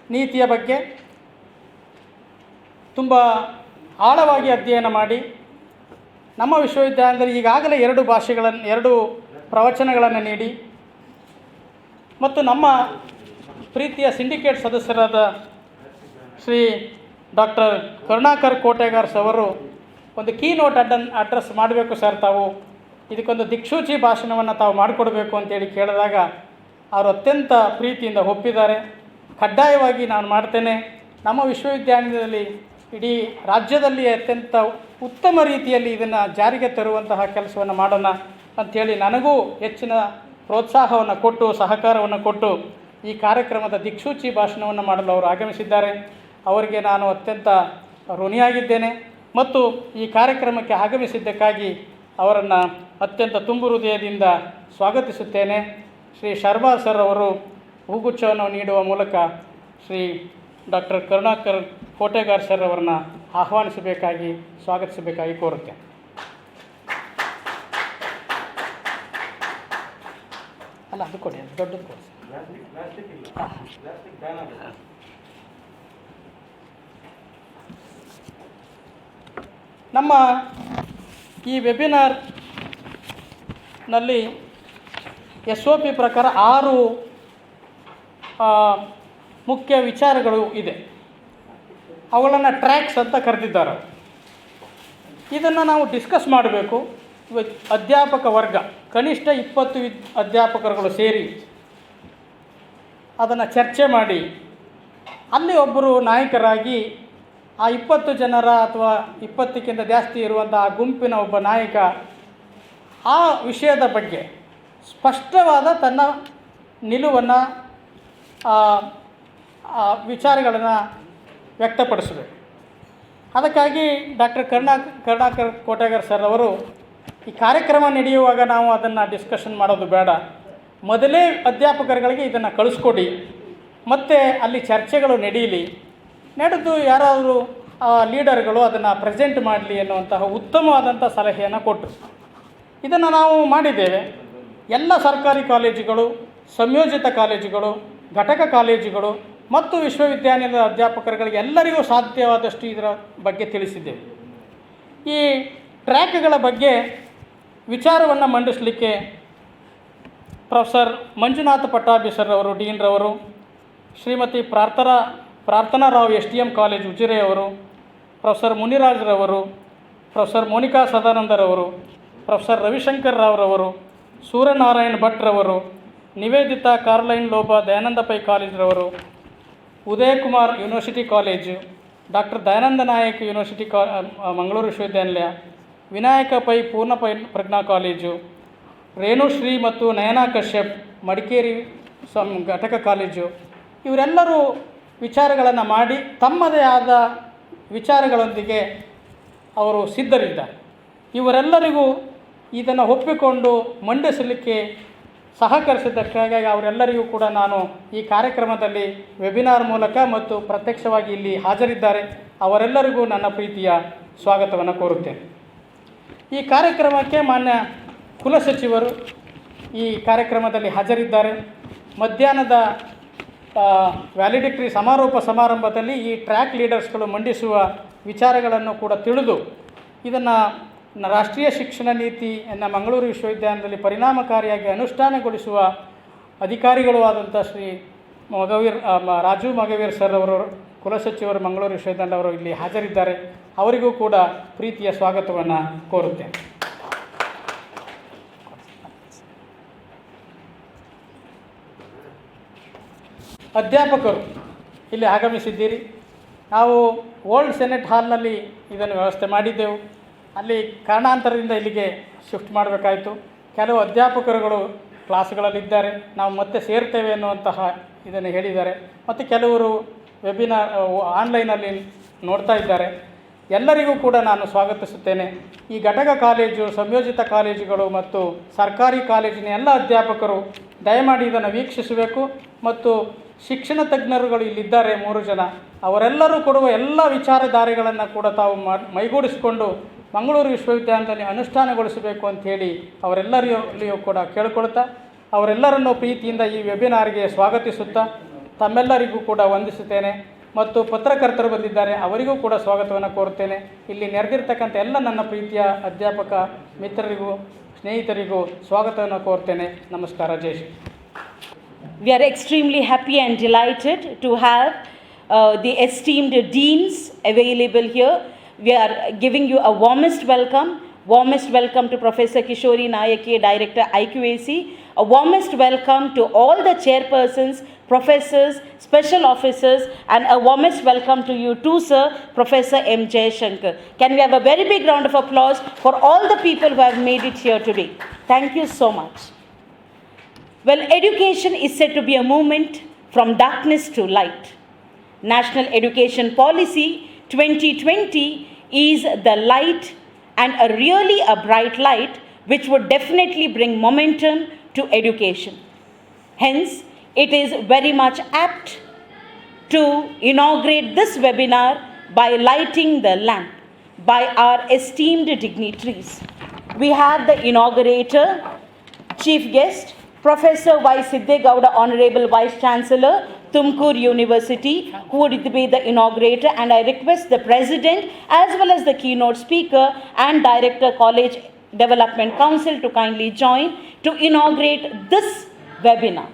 ನೀತಿಯ ಬಗ್ಗೆ ತುಂಬ ಆಳವಾಗಿ ಅಧ್ಯಯನ ಮಾಡಿ ನಮ್ಮ ವಿಶ್ವವಿದ್ಯಾಲಯದಲ್ಲಿ ಈಗಾಗಲೇ 2 ಪ್ರವಚನಗಳನ್ನು ನೀಡಿ ಮತ್ತು ನಮ್ಮ ಪ್ರೀತಿಯ ಸಿಂಡಿಕೇಟ್ ಸದಸ್ಯರಾದ ಶ್ರೀ ಡಾಕ್ಟರ್ ಕರುಣಾಕರ್ ಕೋಟೆಗಾರ್ಸ್ ಅವರು ಒಂದು ಕೀನೋಟ್ ಅಡ್ರೆಸ್ ಮಾಡಬೇಕು ಸರ್, ತಾವು ಇದಕ್ಕೊಂದು ದಿಕ್ಸೂಚಿ ಭಾಷಣವನ್ನು ತಾವು ಮಾಡಿಕೊಡ್ಬೇಕು ಅಂತೇಳಿ ಕೇಳಿದಾಗ ಅವರು ಅತ್ಯಂತ ಪ್ರೀತಿಯಿಂದ ಒಪ್ಪಿದ್ದಾರೆ. ಕಡ್ಡಾಯವಾಗಿ ನಾನು ಮಾಡ್ತೇನೆ. ನಮ್ಮ ವಿಶ್ವವಿದ್ಯಾನಿಲಯದಲ್ಲಿ ಇಡೀ ರಾಜ್ಯದಲ್ಲಿ ಅತ್ಯಂತ ಉತ್ತಮ ರೀತಿಯಲ್ಲಿ ಇದನ್ನು ಜಾರಿಗೆ ತರುವಂತಹ ಕೆಲಸವನ್ನು ಮಾಡೋಣ ಅಂಥೇಳಿ ನನಗೂ ಹೆಚ್ಚಿನ ಪ್ರೋತ್ಸಾಹವನ್ನು ಕೊಟ್ಟು ಸಹಕಾರವನ್ನು ಕೊಟ್ಟು ಈ ಕಾರ್ಯಕ್ರಮದ ದಿಕ್ಸೂಚಿ ಭಾಷಣವನ್ನು ಮಾಡಲು ಅವರು ಆಗಮಿಸಿದ್ದಾರೆ. ಅವರಿಗೆ ನಾನು ಅತ್ಯಂತ ಋಣಿಯಾಗಿದ್ದೇನೆ ಮತ್ತು ಈ ಕಾರ್ಯಕ್ರಮಕ್ಕೆ ಆಗಮಿಸಿದ್ದಕ್ಕಾಗಿ ಅವರನ್ನು ಅತ್ಯಂತ ತುಂಬು ಹೃದಯದಿಂದ ಸ್ವಾಗತಿಸುತ್ತೇನೆ. ಶ್ರೀ ಶರ್ಮಾ ಸರ್ ಅವರು ಹೂಗುಚ್ಛವನ್ನು ನೀಡುವ ಮೂಲಕ ಶ್ರೀ ಡಾಕ್ಟರ್ ಕರುಣಾಕರ್ ಕೋಟೆಗಾರ್ ಸರ್ ಅವರನ್ನ ಆಹ್ವಾನಿಸಬೇಕಾಗಿ ಸ್ವಾಗತಿಸಬೇಕಾಗಿ ಕೋರುತ್ತೇನೆ. ಅಲ್ಲ, ಅದು ಕೊಡಿ, ಅದು ದೊಡ್ಡದು ಕೊಡಿ. ನಮ್ಮ ಈ ವೆಬಿನಾರ್ನಲ್ಲಿ SOP ಪ್ರಕಾರ 6 ಮುಖ್ಯ ವಿಚಾರಗಳು ಇದೆ. ಅವುಗಳನ್ನು ಟ್ರ್ಯಾಕ್ಸ್ ಅಂತ ಕರೆದಿದ್ದಾರೆ. ಇದನ್ನು ನಾವು ಡಿಸ್ಕಸ್ ಮಾಡಬೇಕು. ಅಧ್ಯಾಪಕ ವರ್ಗ ಕನಿಷ್ಠ 20 ಅಧ್ಯಾಪಕರುಗಳು ಸೇರಿ ಅದನ್ನು ಚರ್ಚೆ ಮಾಡಿ ಅಲ್ಲಿ ಒಬ್ಬರು ನಾಯಕರಾಗಿ ಆ 20 ಜನರ ಅಥವಾ 20ಕ್ಕಿಂತ ಜಾಸ್ತಿ ಇರುವಂಥ ಆ ಗುಂಪಿನ ಒಬ್ಬ ನಾಯಕ ಆ ವಿಷಯದ ಬಗ್ಗೆ ಸ್ಪಷ್ಟವಾದ ತನ್ನ ನಿಲುವನ್ನು ವಿಚಾರಗಳನ್ನು ವ್ಯಕ್ತಪಡಿಸಬೇಕು. ಅದಕ್ಕಾಗಿ ಡಾಕ್ಟರ್ ಕರುಣಾಕರ್ ಕೋಟೆಗಾರ್ ಸರ್ ಅವರು ಈ ಕಾರ್ಯಕ್ರಮ ನಡೆಯುವಾಗ ನಾವು ಅದನ್ನು ಡಿಸ್ಕಷನ್ ಮಾಡೋದು ಬೇಡ, ಮೊದಲೇ ಅಧ್ಯಾಪಕರುಗಳಿಗೆ ಇದನ್ನು ಕಳಿಸ್ಕೊಡಿ, ಮತ್ತು ಅಲ್ಲಿ ಚರ್ಚೆಗಳು ನಡೆದು ಯಾರಾದರೂ ಲೀಡರ್ಗಳು ಅದನ್ನು ಪ್ರೆಸೆಂಟ್ ಮಾಡಲಿ ಅನ್ನುವಂತಹ ಉತ್ತಮವಾದಂಥ ಸಲಹೆಯನ್ನು ಕೊಟ್ಟರು. ಇದನ್ನು ನಾವು ಮಾಡಿದ್ದೇವೆ. ಎಲ್ಲ ಸರ್ಕಾರಿ ಕಾಲೇಜುಗಳು, ಸಂಯೋಜಿತ ಕಾಲೇಜುಗಳು, ಘಟಕ ಕಾಲೇಜುಗಳು ಮತ್ತು ವಿಶ್ವವಿದ್ಯಾನಿಲಯದ ಅಧ್ಯಾಪಕರುಗಳಿಗೆ ಎಲ್ಲರಿಗೂ ಸಾಧ್ಯವಾದಷ್ಟು ಇದರ ಬಗ್ಗೆ ತಿಳಿಸಿದ್ದೇವೆ. ಈ ಟ್ರ್ಯಾಕ್ಗಳ ಬಗ್ಗೆ ವಿಚಾರವನ್ನು ಮಂಡಿಸಲಿಕ್ಕೆ ಪ್ರೊಫೆಸರ್ ಮಂಜುನಾಥ ಪಟ್ಟಾಭಿ ಸರ್ ಅವರು, ಡೀನ್ ರವರು, ಶ್ರೀಮತಿ ಪ್ರಾರ್ಥನಾ ರಾವ್ STM ಕಾಲೇಜ್ ಉಜಿರೆ ಅವರು, ಪ್ರೊಫೆಸರ್ ಮುನಿರಾಜ್ರವರು, ಪ್ರೊಫೆಸರ್ ಮೋನಿಕಾ ಸದಾನಂದರವರು, ಪ್ರೊಫೆಸರ್ ರವಿಶಂಕರ್ ರಾವ್ರವರು, ಸೂರ್ಯನಾರಾಯಣ್ ಭಟ್ರವರು, ನಿವೇದಿತಾ ಕಾರ್ಲೈನ್ ಲೋಬಾ ದಯಾನಂದ ಪೈ ಕಾಲೇಜ್ರವರು, Udayakumar university college, doctor Dayananda Nayak university Mangaluru ವಿಶ್ವವಿದ್ಯಾನಿಲಯ, ವಿನಾಯಕ ಪೈ ಪೂರ್ಣ ಪ್ರಜ್ಞಾ ಕಾಲೇಜು, ರೇಣುಶ್ರೀ ಮತ್ತು ನಯನಾ ಕಶ್ಯಪ್ ಮಡಿಕೇರಿ ಘಟಕ ಕಾಲೇಜು, ಇವರೆಲ್ಲರೂ ವಿಚಾರಗಳನ್ನು ಮಾಡಿ ತಮ್ಮದೇ ಆದ ವಿಚಾರಗಳೊಂದಿಗೆ ಅವರು ಸಿದ್ಧರಿದ್ದಾರೆ. ಇವರೆಲ್ಲರಿಗೂ ಇದನ್ನು ಒಪ್ಪಿಕೊಂಡು ಮಂಡಿಸಲಿಕ್ಕೆ ಸಹಕರಿಸಿದ್ದಕ್ಕಾಗಿ ಅವರೆಲ್ಲರಿಗೂ ಕೂಡ ನಾನು ಈ ಕಾರ್ಯಕ್ರಮದಲ್ಲಿ ವೆಬಿನಾರ್ ಮೂಲಕ ಮತ್ತು ಪ್ರತ್ಯಕ್ಷವಾಗಿ ಇಲ್ಲಿ ಹಾಜರಿದ್ದಾರೆ ಅವರೆಲ್ಲರಿಗೂ ನನ್ನ ಪ್ರೀತಿಯ ಸ್ವಾಗತವನ್ನು ಕೋರುತ್ತೇನೆ. ಈ ಕಾರ್ಯಕ್ರಮಕ್ಕೆ ಮಾನ್ಯ ಕುಲಸಚಿವರು ಈ ಕಾರ್ಯಕ್ರಮದಲ್ಲಿ ಹಾಜರಿದ್ದಾರೆ. ಮಧ್ಯಾಹ್ನದ ವ್ಯಾಲಿಡಿಕ್ಟರಿ ಸಮಾರಂಭದಲ್ಲಿ ಈ ಟ್ರ್ಯಾಕ್ ಲೀಡರ್ಸ್ಗಳು ಮಂಡಿಸುವ ವಿಚಾರಗಳನ್ನು ಕೂಡ ತಿಳಿದು ಇದನ್ನು ರಾಷ್ಟ್ರೀಯ ಶಿಕ್ಷಣ ನೀತಿಯನ್ನು ಮಂಗಳೂರು ವಿಶ್ವವಿದ್ಯಾಲಯದಲ್ಲಿ ಪರಿಣಾಮಕಾರಿಯಾಗಿ ಅನುಷ್ಠಾನಗೊಳಿಸುವ ಅಧಿಕಾರಿಗಳು ಆದಂಥ ಶ್ರೀ ರಾಜು ಮಗವೀರ್ ಸರ್ ಅವರು, ಕುಲಸಚಿವರು ಮಂಗಳೂರು ವಿಶ್ವವಿದ್ಯಾಲಯದವರು ಇಲ್ಲಿ ಹಾಜರಿದ್ದಾರೆ. ಅವರಿಗೂ ಕೂಡ ಪ್ರೀತಿಯ ಸ್ವಾಗತವನ್ನು ಕೋರುತ್ತೇನೆ. ಅಧ್ಯಾಪಕರು ಇಲ್ಲಿ ಆಗಮಿಸಿದ್ದೀರಿ. ನಾವು ಓಲ್ಡ್ ಸೆನೆಟ್ ಹಾಲ್ನಲ್ಲಿ ಇದನ್ನು ವ್ಯವಸ್ಥೆ ಮಾಡಿದ್ದೆವು. ಅಲ್ಲಿ ಕಾರಣಾಂತರದಿಂದ ಇಲ್ಲಿಗೆ ಶಿಫ್ಟ್ ಮಾಡಬೇಕಾಯಿತು. ಕೆಲವು ಅಧ್ಯಾಪಕರುಗಳು ಕ್ಲಾಸ್ಗಳಲ್ಲಿದ್ದಾರೆ, ನಾವು ಮತ್ತೆ ಸೇರ್ತೇವೆ ಅನ್ನುವಂತಹ ಇದನ್ನು ಹೇಳಿದ್ದಾರೆ. ಮತ್ತು ಕೆಲವರು ವೆಬಿನಾರ್ ಆನ್ಲೈನಲ್ಲಿ ನೋಡ್ತಾ ಇದ್ದಾರೆ. ಎಲ್ಲರಿಗೂ ಕೂಡ ನಾನು ಸ್ವಾಗತಿಸುತ್ತೇನೆ. ಈ ಘಟಕ ಕಾಲೇಜು, ಸಂಯೋಜಿತ ಕಾಲೇಜುಗಳು ಮತ್ತು ಸರ್ಕಾರಿ ಕಾಲೇಜಿನ ಎಲ್ಲ ಅಧ್ಯಾಪಕರು ದಯಮಾಡಿ ಇದನ್ನು ವೀಕ್ಷಿಸಬೇಕು. ಮತ್ತು ಶಿಕ್ಷಣ ತಜ್ಞರುಗಳು ಇಲ್ಲಿದ್ದಾರೆ 3 ಜನ, ಅವರೆಲ್ಲರೂ ಕೊಡುವ ಎಲ್ಲ ವಿಚಾರಧಾರೆಗಳನ್ನು ಕೂಡ ತಾವು ಮೈಗೂಡಿಸಿಕೊಂಡು ಮಂಗಳೂರು ವಿಶ್ವವಿದ್ಯಾಲಯದಲ್ಲಿ ಅನುಷ್ಠಾನಗೊಳಿಸಬೇಕು ಅಂಥೇಳಿ ಅವರೆಲ್ಲರಿಗೂ ಕೂಡ ಕೇಳಿಕೊಳ್ತಾ ಅವರೆಲ್ಲರನ್ನು ಪ್ರೀತಿಯಿಂದ ಈ ವೆಬಿನಾರ್ಗೆ ಸ್ವಾಗತಿಸುತ್ತಾ ತಮ್ಮೆಲ್ಲರಿಗೂ ಕೂಡ ವಂದಿಸುತ್ತೇನೆ. ಮತ್ತು ಪತ್ರಕರ್ತರು ಬಂದಿದ್ದಾರೆ, ಅವರಿಗೂ ಕೂಡ ಸ್ವಾಗತವನ್ನು ಕೋರುತ್ತೇನೆ. ಇಲ್ಲಿ ನೆರೆದಿರ್ತಕ್ಕಂಥ ಎಲ್ಲ ನನ್ನ ಪ್ರೀತಿಯ ಅಧ್ಯಾಪಕ ಮಿತ್ರರಿಗೂ ಸ್ನೇಹಿತರಿಗೂ ಸ್ವಾಗತವನ್ನು ಕೋರ್ತೇನೆ. ನಮಸ್ಕಾರ. ಜೈ Shri. We are extremely happy and delighted to have the esteemed deans available here. We are giving you a warmest welcome. Warmest welcome to Professor Kishori Nayake, Director IQAC. A warmest welcome to all the chairpersons, professors, special officers, and a warmest welcome to you too, sir, Professor M. Jayashankar. Can we have a very big round of applause for all the people who have made it here today? Thank you so much. Well, education is said to be a movement from darkness to light. National Education Policy 2020 is the light, and really a bright light, which would definitely bring momentum to education. Hence, it is very much apt to inaugurate this webinar by lighting the lamp by our esteemed dignitaries. We have the inaugurator, chief guest, Professor Y. Siddegowda, Honorable Vice Chancellor, Tumkur University, who would be the inaugurator, and I request the President as well as the keynote speaker and Director, College Development Council to kindly join to inaugurate this webinar.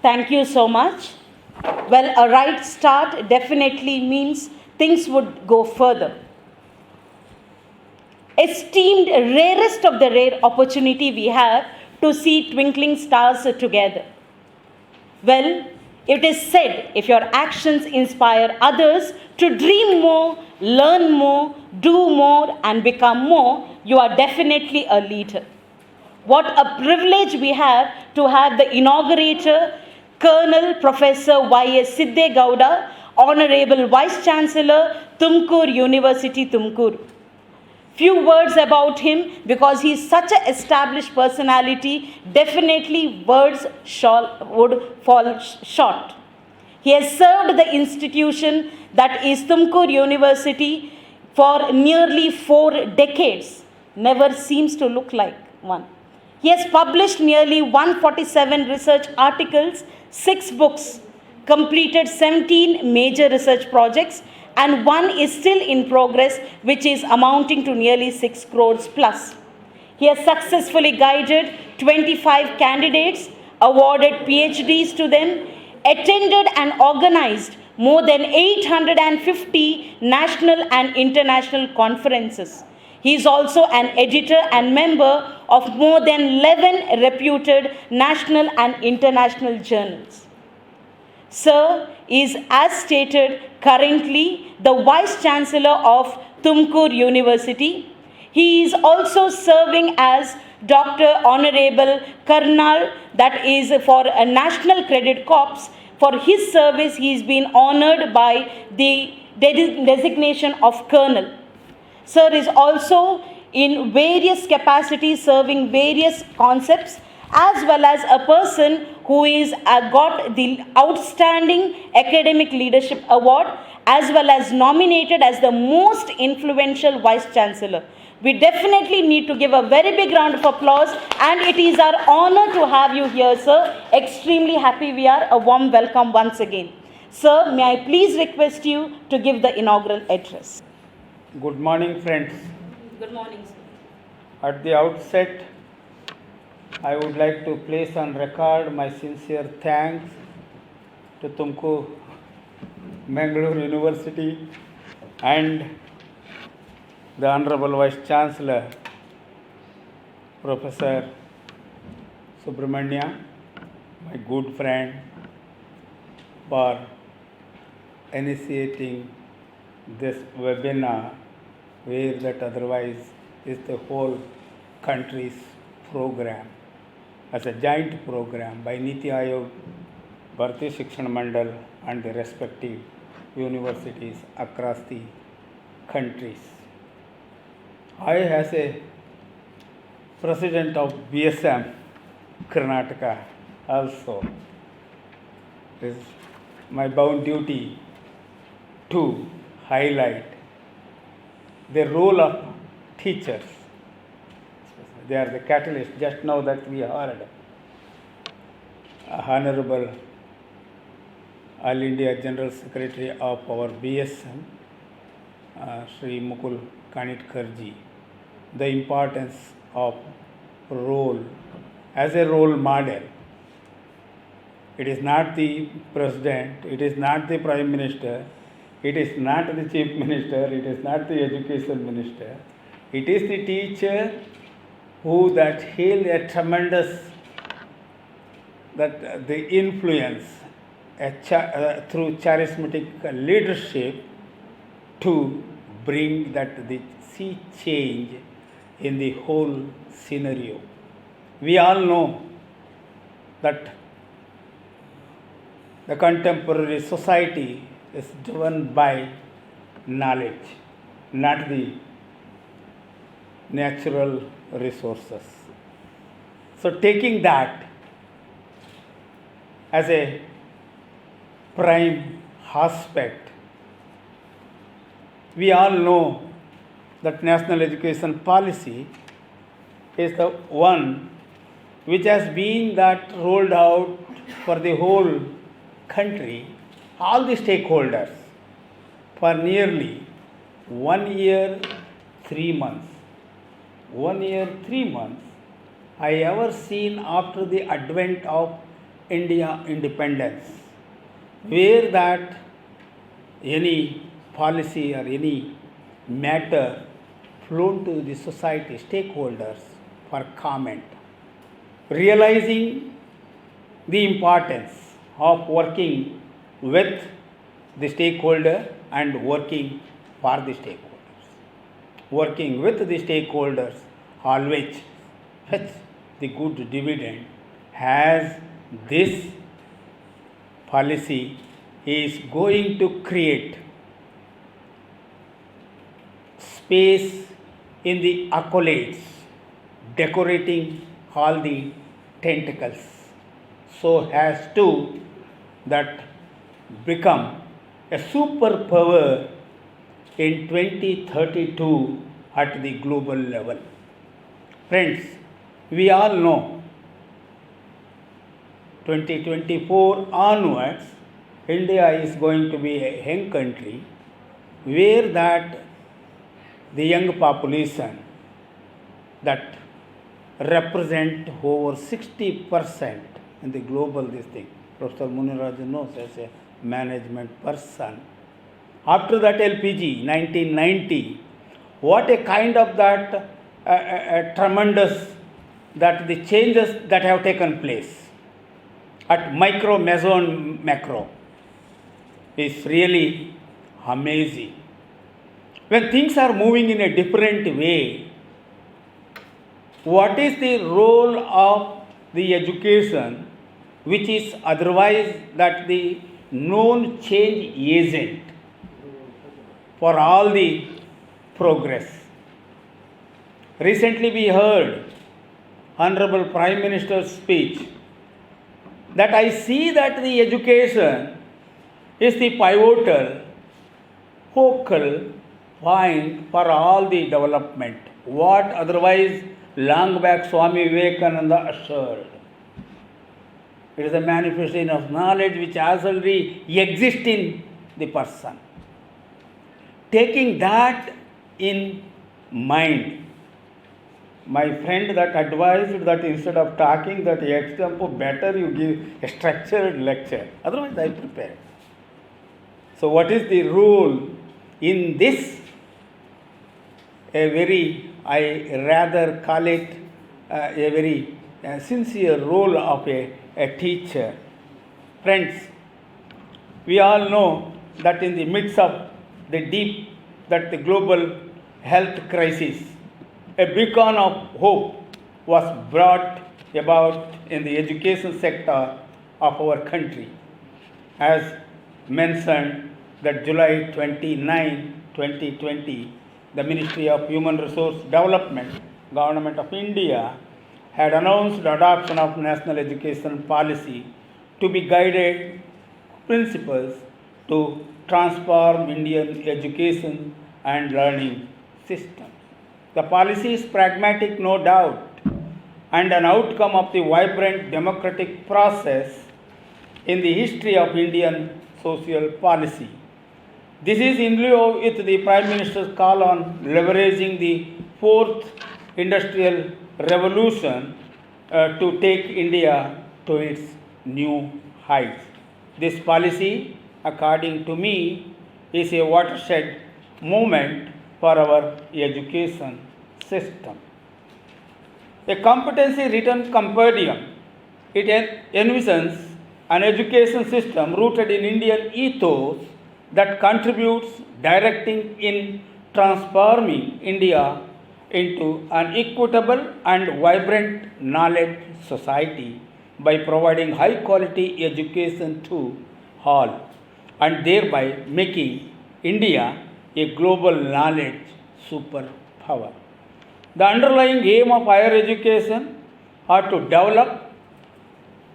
Thank you so much. Well, a right start definitely means things would go further. Esteemed, rarest of the rare opportunity we have to see twinkling stars together. Well, it is said, if your actions inspire others to dream more, learn more, do more, and become more, you are definitely a leader. What a privilege we have to have the inaugurator, Colonel Professor Y.S. Siddegowda, Honorable Vice Chancellor, Tumkur University, Tumkur. Few words about him, because he is such an established personality, definitely words would fall short. He has served the institution, that is Tumkur University, for nearly 4 decades. Never seems to look like one. He has published nearly 147 research articles, 6 books, completed 17 major research projects, and one is still in progress, which is amounting to nearly 6 crores plus. He has successfully guided 25 candidates, awarded PhDs to them, attended and organized more than 850 national and international conferences. He is also an editor and member of more than 11 reputed national and international journals. Sir is, as stated, currently the Vice Chancellor of Tumkur University. He is also serving as Dr. Honorable Karnal, that is for a National Credit Corps. For his service, he has been honored by the designation of Colonel. Sir is also in various capacities serving various concepts, as well as a person who is got the Outstanding Academic Leadership Award, as well as nominated as the most influential Vice Chancellor. We definitely need to give a very big round of applause, and it is our honor to have you here, sir. Extremely happy we are. A warm welcome once again. Sir, may I please request you to give the inaugural address. Good morning, friends. Good morning, sir. At the outset, I would like to place on record my sincere thanks to Tumkur Mangalore University and the Honorable Vice Chancellor, Professor Subramania, my good friend, for initiating this webinar, where that otherwise is the whole country's program, as a joint program by Niti Aayog, Bharatiya Shikshan Mandal and the respective universities across the countries. I, as a president of BSM Karnataka, also, it is my bound duty to highlight the role of teachers. They are the catalyst. Just now that we heard Honorable All India General Secretary of our BSM, Sri Mukul Kanitkarji, the importance of role as a role model. It is not the president, it is not the prime minister, it is not the chief minister, it is not the education minister. It is the teacher who that held a tremendous the influence through charismatic leadership to bring the sea change in the whole scenario. We all know that the contemporary society is driven by knowledge, not the natural resources. So taking that as a prime aspect, we all know that national education policy is the one which has been that rolled out for the whole country, all the stakeholders, for nearly 1 year, 3 months. 1 year, 3 months, I ever seen after the advent of India independence, where that any policy or any matter flown to the society stakeholders for comment, realizing the importance of working with the stakeholder and working for the stakeholders. Working with the stakeholders always fetch the good dividend, as this policy is going to create space in the accolades, decorating all the tentacles, so as to that become a superpower in 2032 at the global level. Friends, we all know 2024 onwards, India is going to be a young country where that the young population that represent over 60% in the global this thing. Professor Muniraj knows as a management person. After that LPG, 1990, what a kind of that tremendous that the changes that have taken place at micro, meso and macro is really amazing. When things are moving in a different way, what is the role of the education, which is otherwise that the known change agent for all the progress? Recently we heard Honorable Prime Minister's speech that I see that the education is the pivotal, focal point for all the development. What otherwise long back Swami Vivekananda assured. It is a manifestation of knowledge which has already exists in the person. Taking that in mind, my friend that advised that instead of talking that example, better you give a structured lecture. Otherwise, I prepare. So, what is the rule in this? A very, I rather call it a very sincere role of a teacher. Friends, we all know that in the midst of the deep, that the global health crisis, a beacon of hope was brought about in the education sector of our country. As mentioned, that July 29, 2020, the Ministry of Human Resource Development, Government of India, had announced the adoption of National Education Policy to be guided principles to transform Indian education and learning system. The policy is pragmatic, no doubt, and an outcome of the vibrant democratic process in the history of Indian social policy. This is in lieu with the Prime Minister's call on leveraging the fourth industrial revolution to take India to its new heights. This policy, according to me, is a watershed moment for our education system. A competency written compendium, it envisions an education system rooted in Indian ethos that contributes directing in transforming India into an equitable and vibrant knowledge society by providing high quality education to all and thereby making India a global knowledge superpower. The underlying aim of higher education are to develop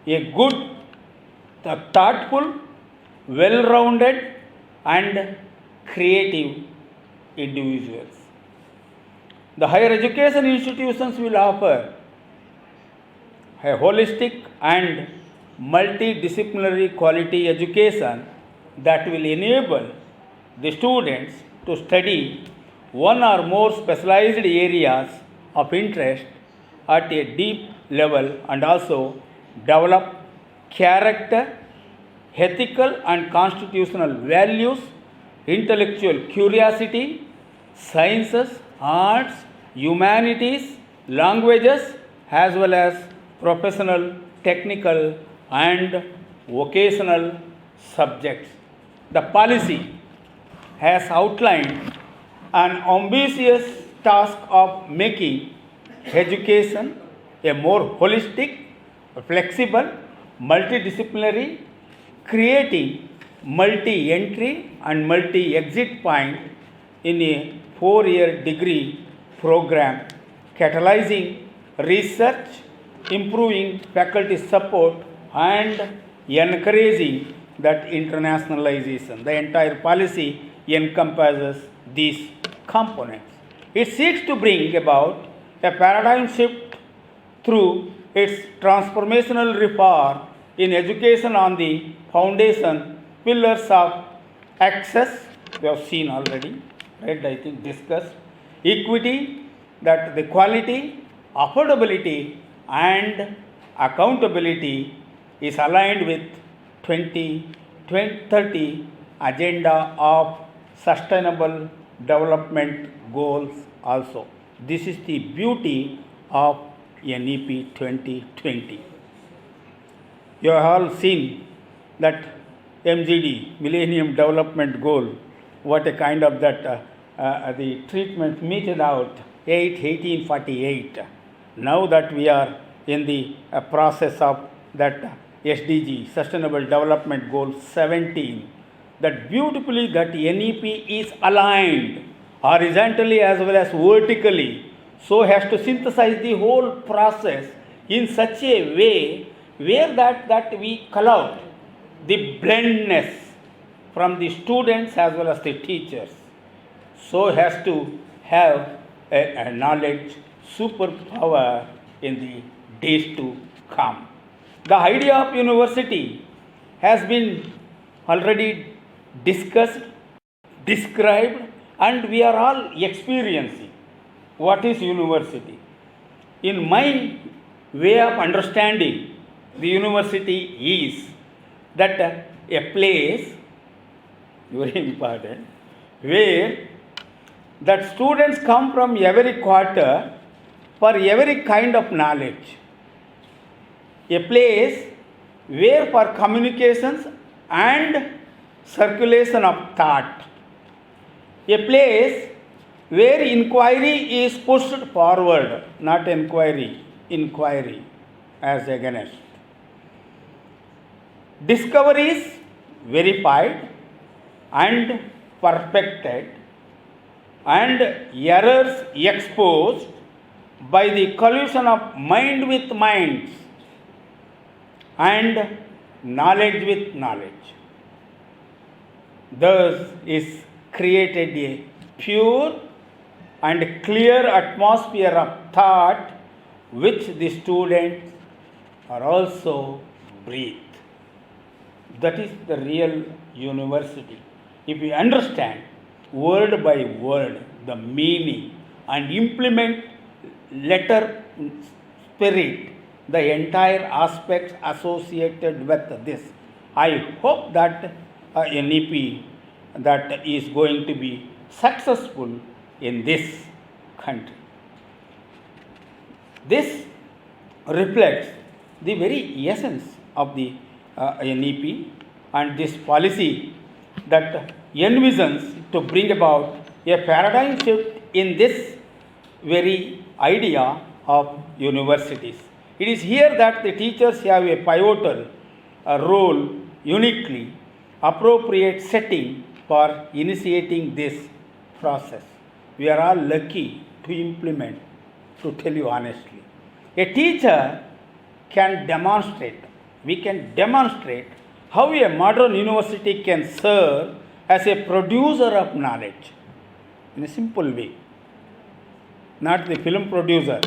a good, thoughtful, well-rounded and creative individuals. The higher education institutions will offer a holistic and multidisciplinary quality education that will enable the students to study one or more specialized areas of interest at a deep level and also develop character, ethical and constitutional values, intellectual curiosity, sciences, arts, humanities, languages, as well as professional, technical and vocational subjects. The policy has outlined an ambitious task of making education a more holistic, flexible, multidisciplinary, creating multi-entry and multi-exit point in a 4-year degree program, catalyzing research, improving faculty support and encouraging that internationalization. The entire policy encompasses these components. It seeks to bring about a paradigm shift through its transformational reform in education on the foundation pillars of access, we have seen already, right, I think discussed, equity, that the quality, affordability and accountability is aligned with 2030 agenda of sustainable development goals also. This is the beauty of NEP 2020. You have all seen that MGD, Millennium Development Goal, what a kind of that the treatment meted out 1848. Now that we are in the process of that SDG, Sustainable Development Goal 17, that beautifully that NEP is aligned horizontally as well as vertically, so has to synthesize the whole process in such a way where that we call out the blendness from the students as well as the teachers, so has to have a knowledge superpower in the days to come. The idea of university has been already discussed, described, and we are all experiencing what is university. In my way of understanding, the university is that a place, very important, where that students come from every quarter for every kind of knowledge. A place where for communications and circulation of thought. A place where inquiry is pushed forward, not inquiry as against. Discoveries verified and perfected and errors exposed by the collision of mind with minds and knowledge with knowledge. Thus is created a pure and clear atmosphere of thought which the students are also breathe. That is the real university. If we understand word by word the meaning and implement letter spirit, the entire aspects associated with this, I hope that NEP that is going to be successful in this country. This reflects the very essence of the NEP and this policy that envisions to bring about a paradigm shift in this very idea of universities. It is here that the teachers have a pivotal role, uniquely appropriate setting for initiating this process. We are all lucky to implement, to tell you honestly. A teacher can demonstrate, we can demonstrate how a modern university can serve as a producer of knowledge in a simple way. Not the film producer,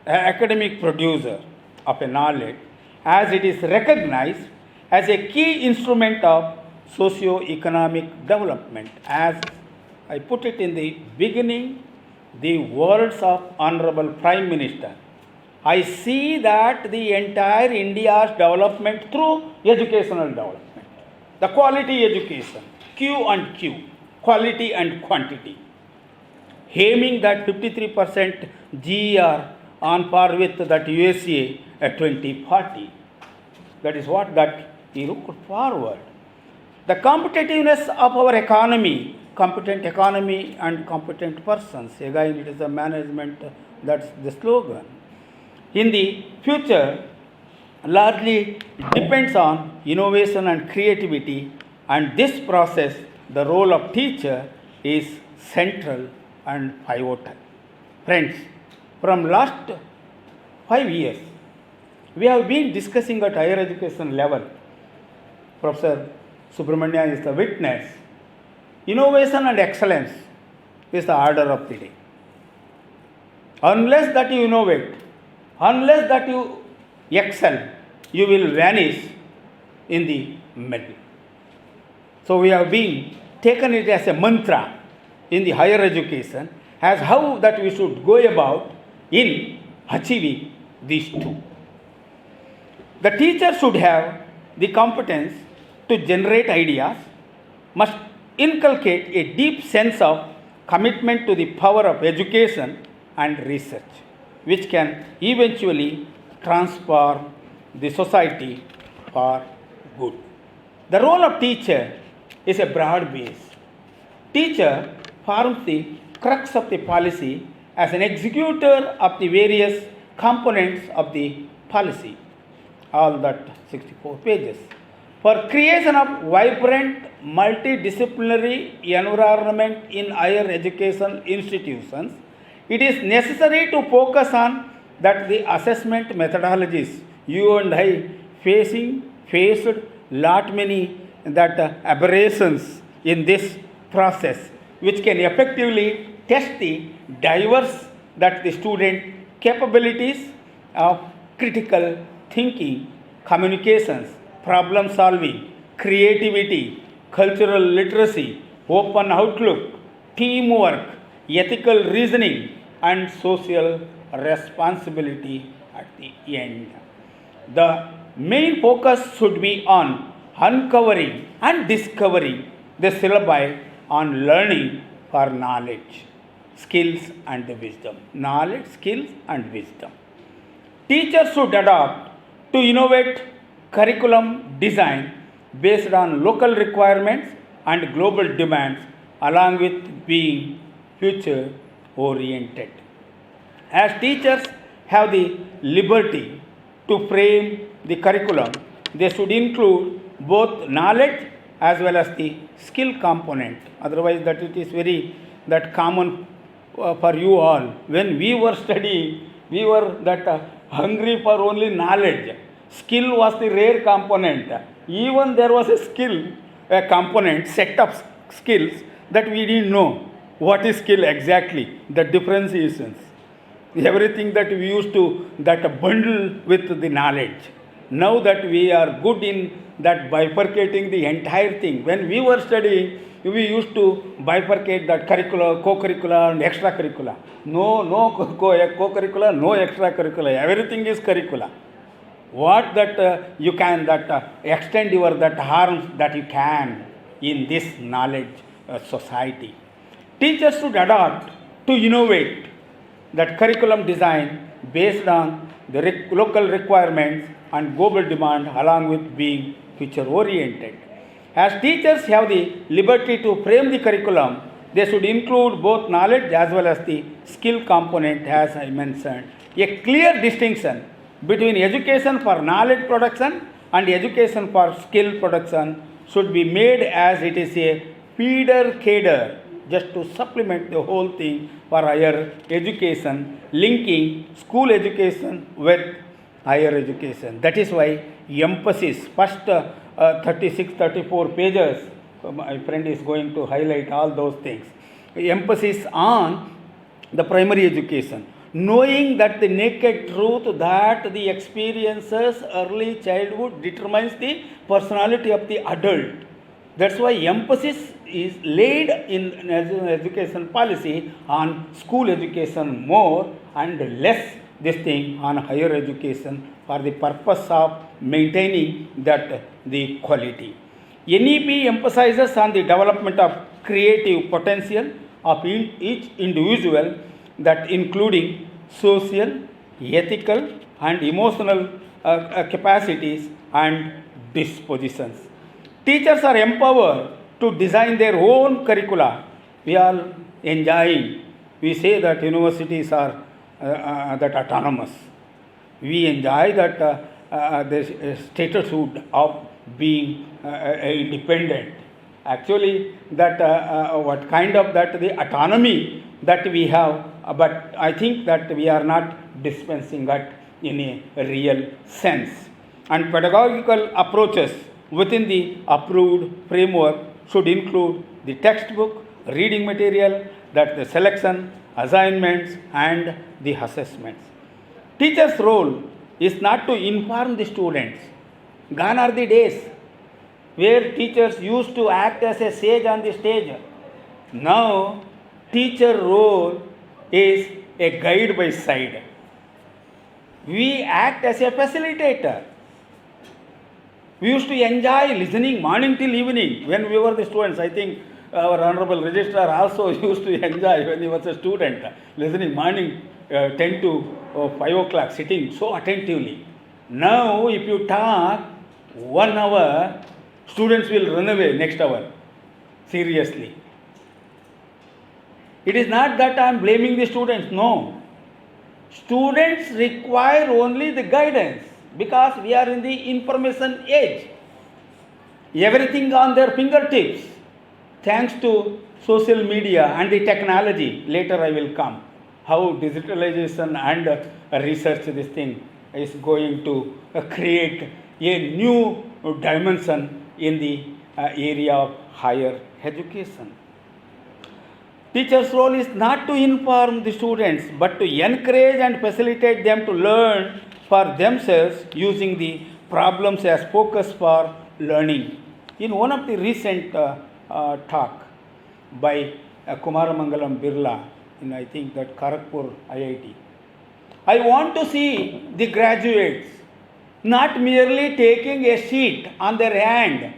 academic producer of a knowledge, as it is recognized as a key instrument of socio-economic development. As I put it in the beginning, the words of Honorable Prime Minister, I see that the entire India's development through educational development, the quality education, Q and Q, quality and quantity, aiming that 53% GER on par with that USA at 2040. That is what that he looked forward. The competitiveness of our economy, competent economy and competent persons, again it is a management, that's the slogan. In the future, largely depends on innovation and creativity, and this process, the role of teacher is central and pivotal. Friends, from last 5 years, we have been discussing at higher education level. Professor Subramania is the witness. Innovation and excellence is the order of the day. Unless that you innovate, unless that you excel, you will vanish in the middle. So we have been taken it as a mantra in the higher education as how that we should go about in achieving these two. The teacher should have the competence to generate ideas, must inculcate a deep sense of commitment to the power of education and research, which can eventually transform the society for good. The role of teacher is a broad base. Teacher forms the crux of the policy as an executor of the various components of the policy, all that 64 pages. For creation of vibrant multidisciplinary environment in higher education institutions, it is necessary to focus on that the assessment methodologies you and I faced lot many that aberrations in this process, which can effectively test the diverse that the student capabilities of critical thinking, communications, problem solving, creativity, cultural literacy, open outlook, teamwork, ethical reasoning, and social responsibility at the end. The main focus should be on uncovering and discovering the syllabi on learning for knowledge, skills, and wisdom. Knowledge, skills, and wisdom. Teachers should adopt to innovate curriculum design based on local requirements and global demands, along with being future oriented. As teachers have the liberty to frame the curriculum, they should include both knowledge as well as the skill component. Otherwise, that it is very that common for you all. When we were studying, we were that hungry for only knowledge. Skill was the rare component. Even there was a skill, a component, set of skills that we didn't know what is skill exactly, the differentiations. Everything that we used to that bundle with the knowledge. Now that we are good in that bifurcating the entire thing. When we were studying, we used to bifurcate that curricular, co-curricular and extracurricular. No co-curricular, no extracurricular. Everything is curricular. What that you can that extend your that harms that you can in this knowledge society. Teachers should adopt to innovate that curriculum design based on the local requirements and global demand along with being future oriented. As teachers have the liberty to frame the curriculum, they should include both knowledge as well as the skill component as I mentioned. A clear distinction between education for knowledge production and education for skill production should be made as it is a feeder cadre just to supplement the whole thing for higher education, linking school education with higher education. That is why emphasis, first 36, 34 pages, my friend is going to highlight all those things. Emphasis on the primary education, knowing that the naked truth that the experiences early childhood determines the personality of the adult. That's why emphasis is laid in education policy on school education more and less this thing on higher education for the purpose of maintaining that the quality. NEP emphasizes on the development of creative potential of each individual, that including social, ethical and emotional capacities and dispositions. Teachers are empowered to design their own curricula. We are enjoying. We say that universities are that autonomous. We enjoy that the statushood of being independent. Actually, that what kind of that the autonomy that we have, but I think that we are not dispensing that in a real sense. And pedagogical approaches within the approved framework should include the textbook, reading material, that the selection, assignments and the assessments. Teacher's role is not to inform the students. Gone are the days where teachers used to act as a sage on the stage. Now, teacher role is a guide by side. We act as a facilitator. We used to enjoy listening morning till evening when we were the students. I think our Honorable Registrar also used to enjoy when he was a student, listening morning 10 to 5 o'clock, sitting so attentively. Now, if you talk 1 hour, students will run away next hour. Seriously. It is not that I am blaming the students, no. Students require only the guidance because we are in the information age. Everything on their fingertips, thanks to social media and the technology. Later I will come. How digitalization and research this thing is going to create a new dimension in the area of higher education. Teacher's role is not to inform the students, but to encourage and facilitate them to learn for themselves using the problems as focus for learning. In one of the recent talk by Kumaramangalam Birla in I think that Kharagpur IIT, I want to see the graduates not merely taking a sheet on their hand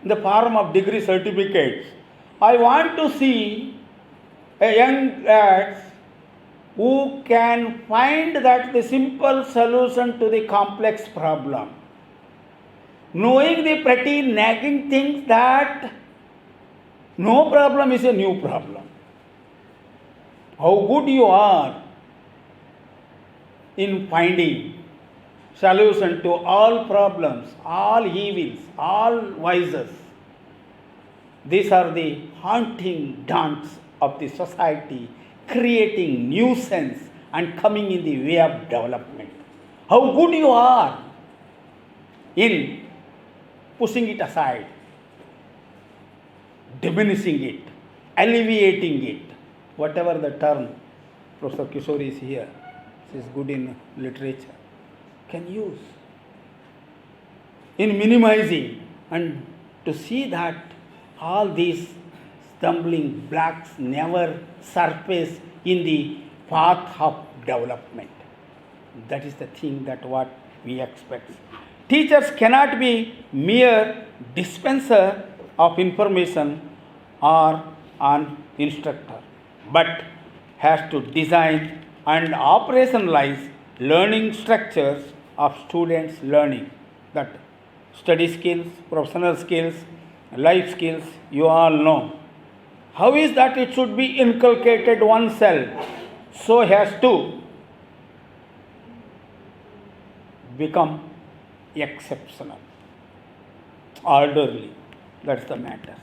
in the form of degree certificates. I want to see a young lads who can find that the simple solution to the complex problem, knowing the pretty nagging things that no problem is a new problem. How good you are in finding solution to all problems, all evils, all vices. These are the haunting daunts of the society, creating nuisance and coming in the way of development. How good you are in pushing it aside, diminishing it, alleviating it, whatever the term. Professor Kishore is here, she is good in literature, can use. In minimizing, and to see that all these stumbling blocks never surface in the path of development. That is the thing that what we expect. Teachers cannot be mere dispenser of information or an instructor, but has to design and operationalize learning structures of students' learning. That study skills, professional skills, life skills, you all know. How is that it should be inculcated oneself so as to become exceptional, orderly. That's the matter.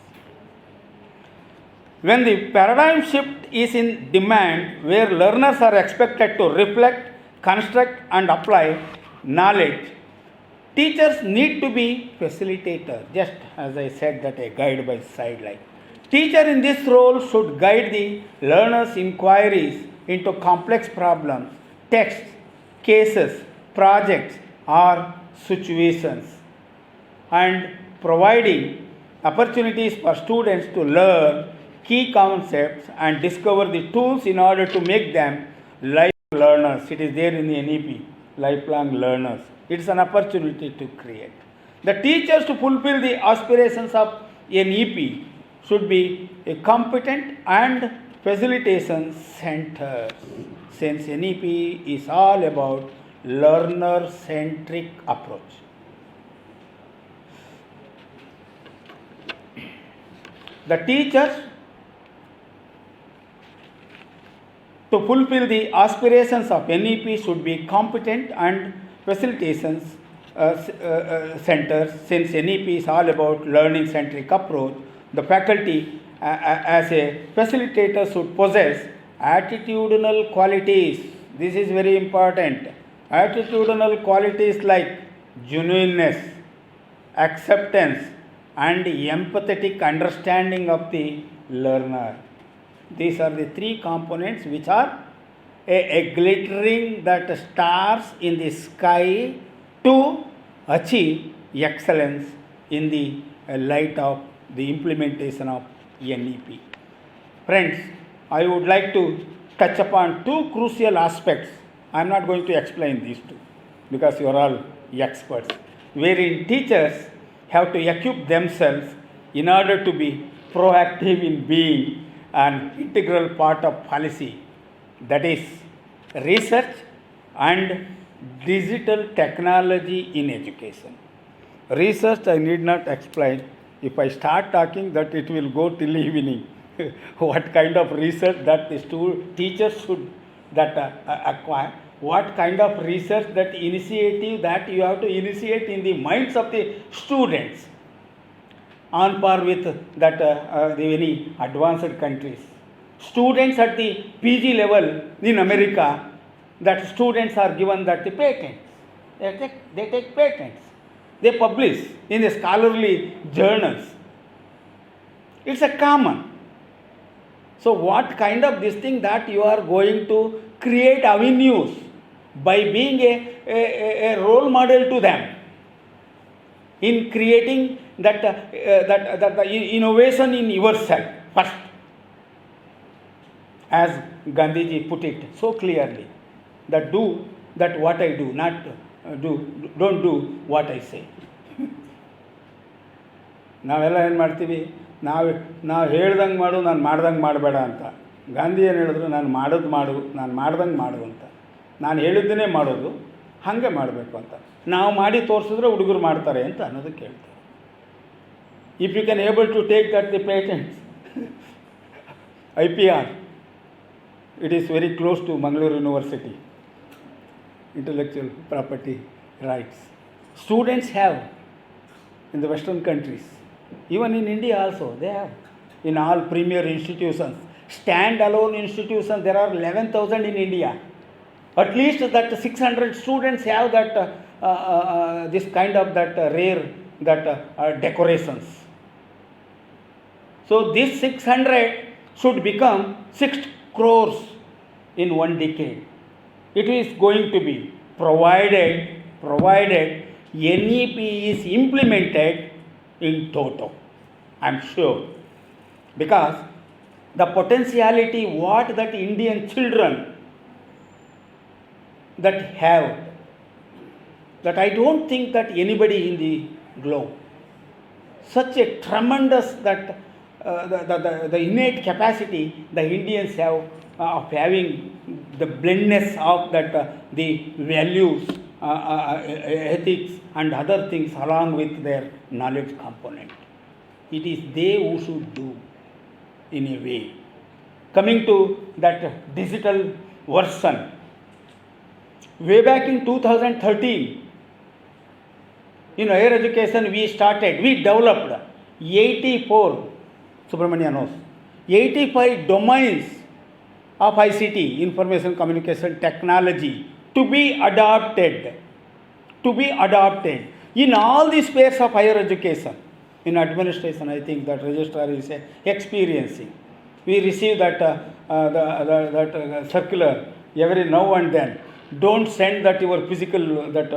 When the paradigm shift is in demand, where learners are expected to reflect, construct, and apply knowledge, teachers need to be facilitator, just as I said that a guide by sideline. Teacher in this role should guide the learner's inquiries into complex problems, texts, cases, projects, or situations, and providing opportunities for students to learn key concepts and discover the tools in order to make them lifelong learners. It is there in the NEP, lifelong learners. It is an opportunity to create. The teachers to fulfill the aspirations of NEP should be a competent and facilitation center, since NEP is all about learner-centric approach. The teachers to fulfill the aspirations of NEP should be competent and facilitations centers, since NEP is all about learning-centric approach. The faculty as a facilitator should possess attitudinal qualities. This is very important. Attitudinal qualities like genuineness, acceptance, and empathetic understanding of the learner. These are the three components which are a glittering that stars in the sky to achieve excellence in the light of the implementation of NEP. Friends, I would like to touch upon two crucial aspects. I am not going to explain these two because you are all experts, wherein teachers have to equip themselves in order to be proactive in being an integral part of policy, that is research and digital technology in education. Research I need not explain. If I start talking that it will go till evening. What kind of research that the teachers should acquire, what kind of research, that initiative that you have to initiate in the minds of the students, on par with that the very advanced countries. Students at the PG level in America, that students are given that the patents. They take patents. They publish in the scholarly journals. It's a common. So what kind of this thing that you are going to create avenues by being a role model to them in creating that innovation in yourself first, as Gandhiji put it so clearly, that do that what I do, not don't do what I say. ನಾವೆಲ್ಲ ಏನು ಮಾಡ್ತೀವಿ, ನಾವು ಹೇಳ್ದಂಗೆ ಮಾಡು, ನಾನು ಮಾಡ್ದಂಗೆ ಮಾಡಬೇಡ ಅಂತ. ಗಾಂಧಿ ಏನು ಹೇಳಿದ್ರು, ನಾನು ಮಾಡೋದು ಮಾಡು, ನಾನು ಮಾಡ್ದಂಗೆ ಮಾಡು ಅಂತ. ನಾನು ಹೇಳಿದ್ದನ್ನೇ ಮಾಡೋದು, ಹಾಗೆ ಮಾಡಬೇಕು ಅಂತ. ನಾವು ಮಾಡಿ ತೋರಿಸಿದ್ರೆ ಹುಡುಗರು ಮಾಡ್ತಾರೆ ಅಂತ ಅನ್ನೋದಕ್ಕೆ ಹೇಳ್ತಾರೆ. If you can able to take that the patents, IPR, it is very close to Mangalore University, intellectual property rights. Students have in the Western countries Even in India also, they have. In all premier institutions, stand-alone institutions, there are 11,000 in India. At least that 600 students have that this kind of that rare that decorations. So this 600 should become 6 crores in one decade. It is going to be provided NEP is implemented in toto. I am sure, because the potentiality what that Indian children that have, that I don't think that anybody in the globe, such a tremendous that the innate capacity the Indians have of having the blendness of that the values, ethics and other things along with their knowledge component. It is they who should do in a way. Coming to that digital version, way back in 2013, in higher education we developed 84, Subramania knows, 85 domains of ICT, information communication technology, to be adopted in all the spheres of higher education. In administration, I think that registrar is experiencing. We receive that circular every now and then. Don't send that your physical that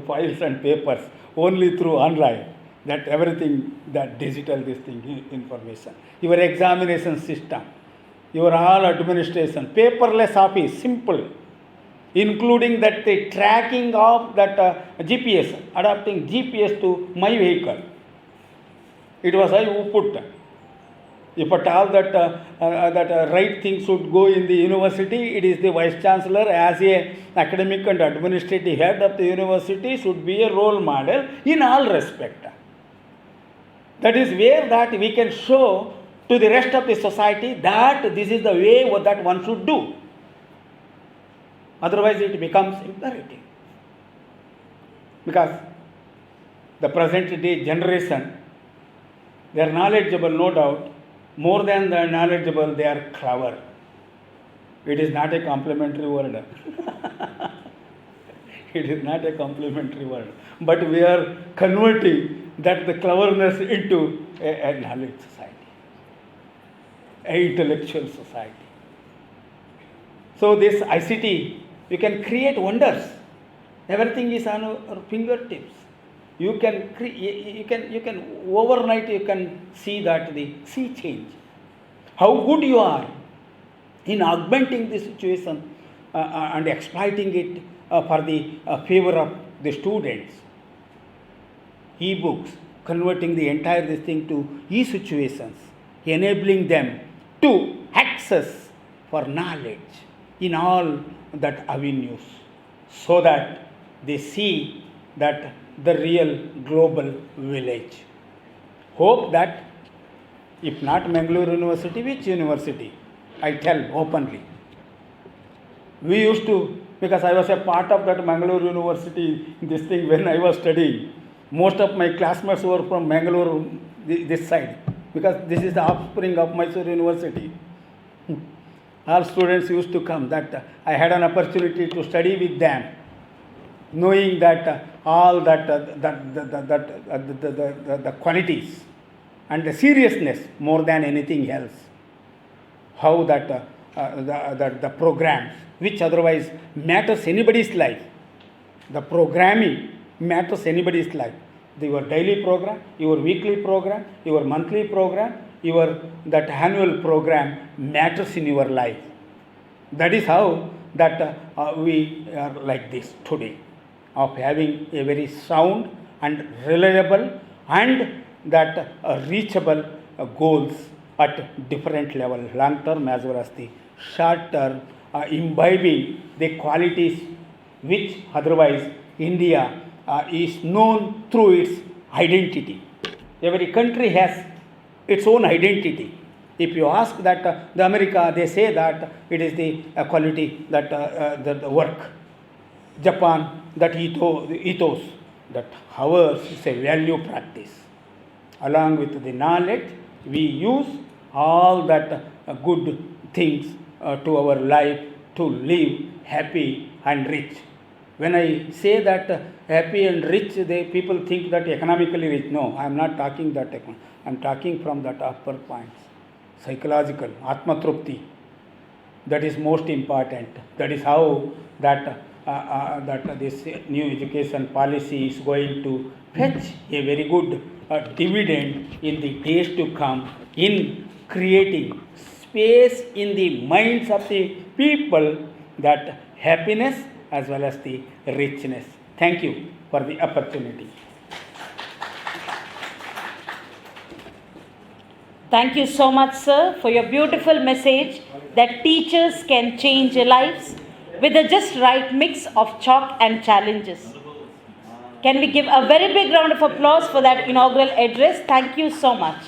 files and papers, only through online. That everything, that digital this thing, information. Your examination system, your all administration, paperless office, simple. Including that the tracking of that GPS, adapting GPS to my vehicle. It was I who put. If at all that right thing should go in the university, it is the Vice Chancellor as a academic and administrative head of the university should be a role model in all respect. That is where that we can show to the rest of the society that this is the way that one should do. Otherwise it becomes imperative. Because the present day generation, they are knowledgeable, no doubt. More than the knowledgeable, they are clever. It is not a complimentary word. It is not a complimentary word. But we are converting that the cleverness into a knowledge society, an intellectual society. So this ICT, you can create wonders. Everything is on our fingertips. You can overnight you can see that the sea change. How good you are in augmenting the situation and exploiting it for the favor of the students. E-books, converting the entire this thing to e-situations, enabling them to access for knowledge in all that avenues, so that they see that the real global village. Hope that if not Mangalore University, which university? I tell openly. We used to, because I was a part of that Mangalore University, this thing when I was studying, most of my classmates were from Mangalore, this side, because this is the offspring of Mysore University. All students used to come, that I had an opportunity to study with them, knowing that all the qualities and the seriousness more than anything else, how the programs, which otherwise matters anybody's life, the programming matters anybody's life. Your daily program, your weekly program, your monthly program, your that annual program matters in your life. That is how that we are like this today, of having a very sound and reliable and that reachable goals at different level, long term as well as the short term, imbibing the qualities which otherwise India is known through its identity. Every country has its own identity. If you ask that the America, they say that it is the quality that the work. Japan, that ethos, that ours is a value practice. along with the knowledge, we use all that good things to our life to live happy and rich. When I say that happy and rich, people think that economically rich. No, I am not talking that. I am talking from that upper points. Psychological, Atma Trupti. That is most important. That is how that this new education policy is going to fetch a very good dividend in the days to come in creating space in the minds of the people, that happiness as well as the richness. Thank you for the opportunity. Thank you so much, sir, for your beautiful message that teachers can change lives with the just right mix of chalk and challenges. Can we give a very big round of applause for that inaugural address? Thank you so much.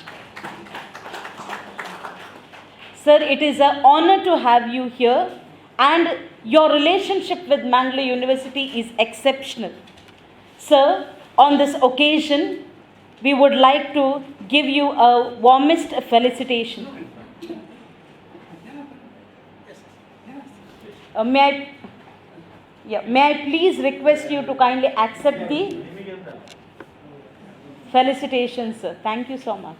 Sir, it is an honor to have you here, and your relationship with Mangalore University is exceptional. Sir, on this occasion, we would like to give you a warmest felicitation. May I please request you to kindly accept the felicitations, sir. Thank you so much.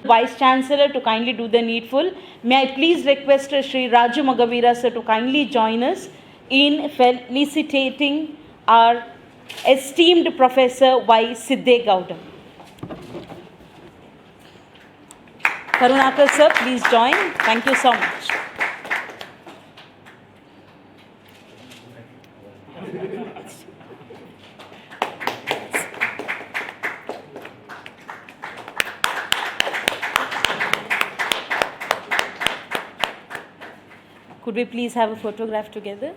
Vice Chancellor to kindly do the needful. May I please request Sri Raju Magavira sir to kindly join us in felicitating our esteemed Professor Y. Siddhe Gowda. Karunakar sir, please join. Thank you so much. Could we please have a photograph together?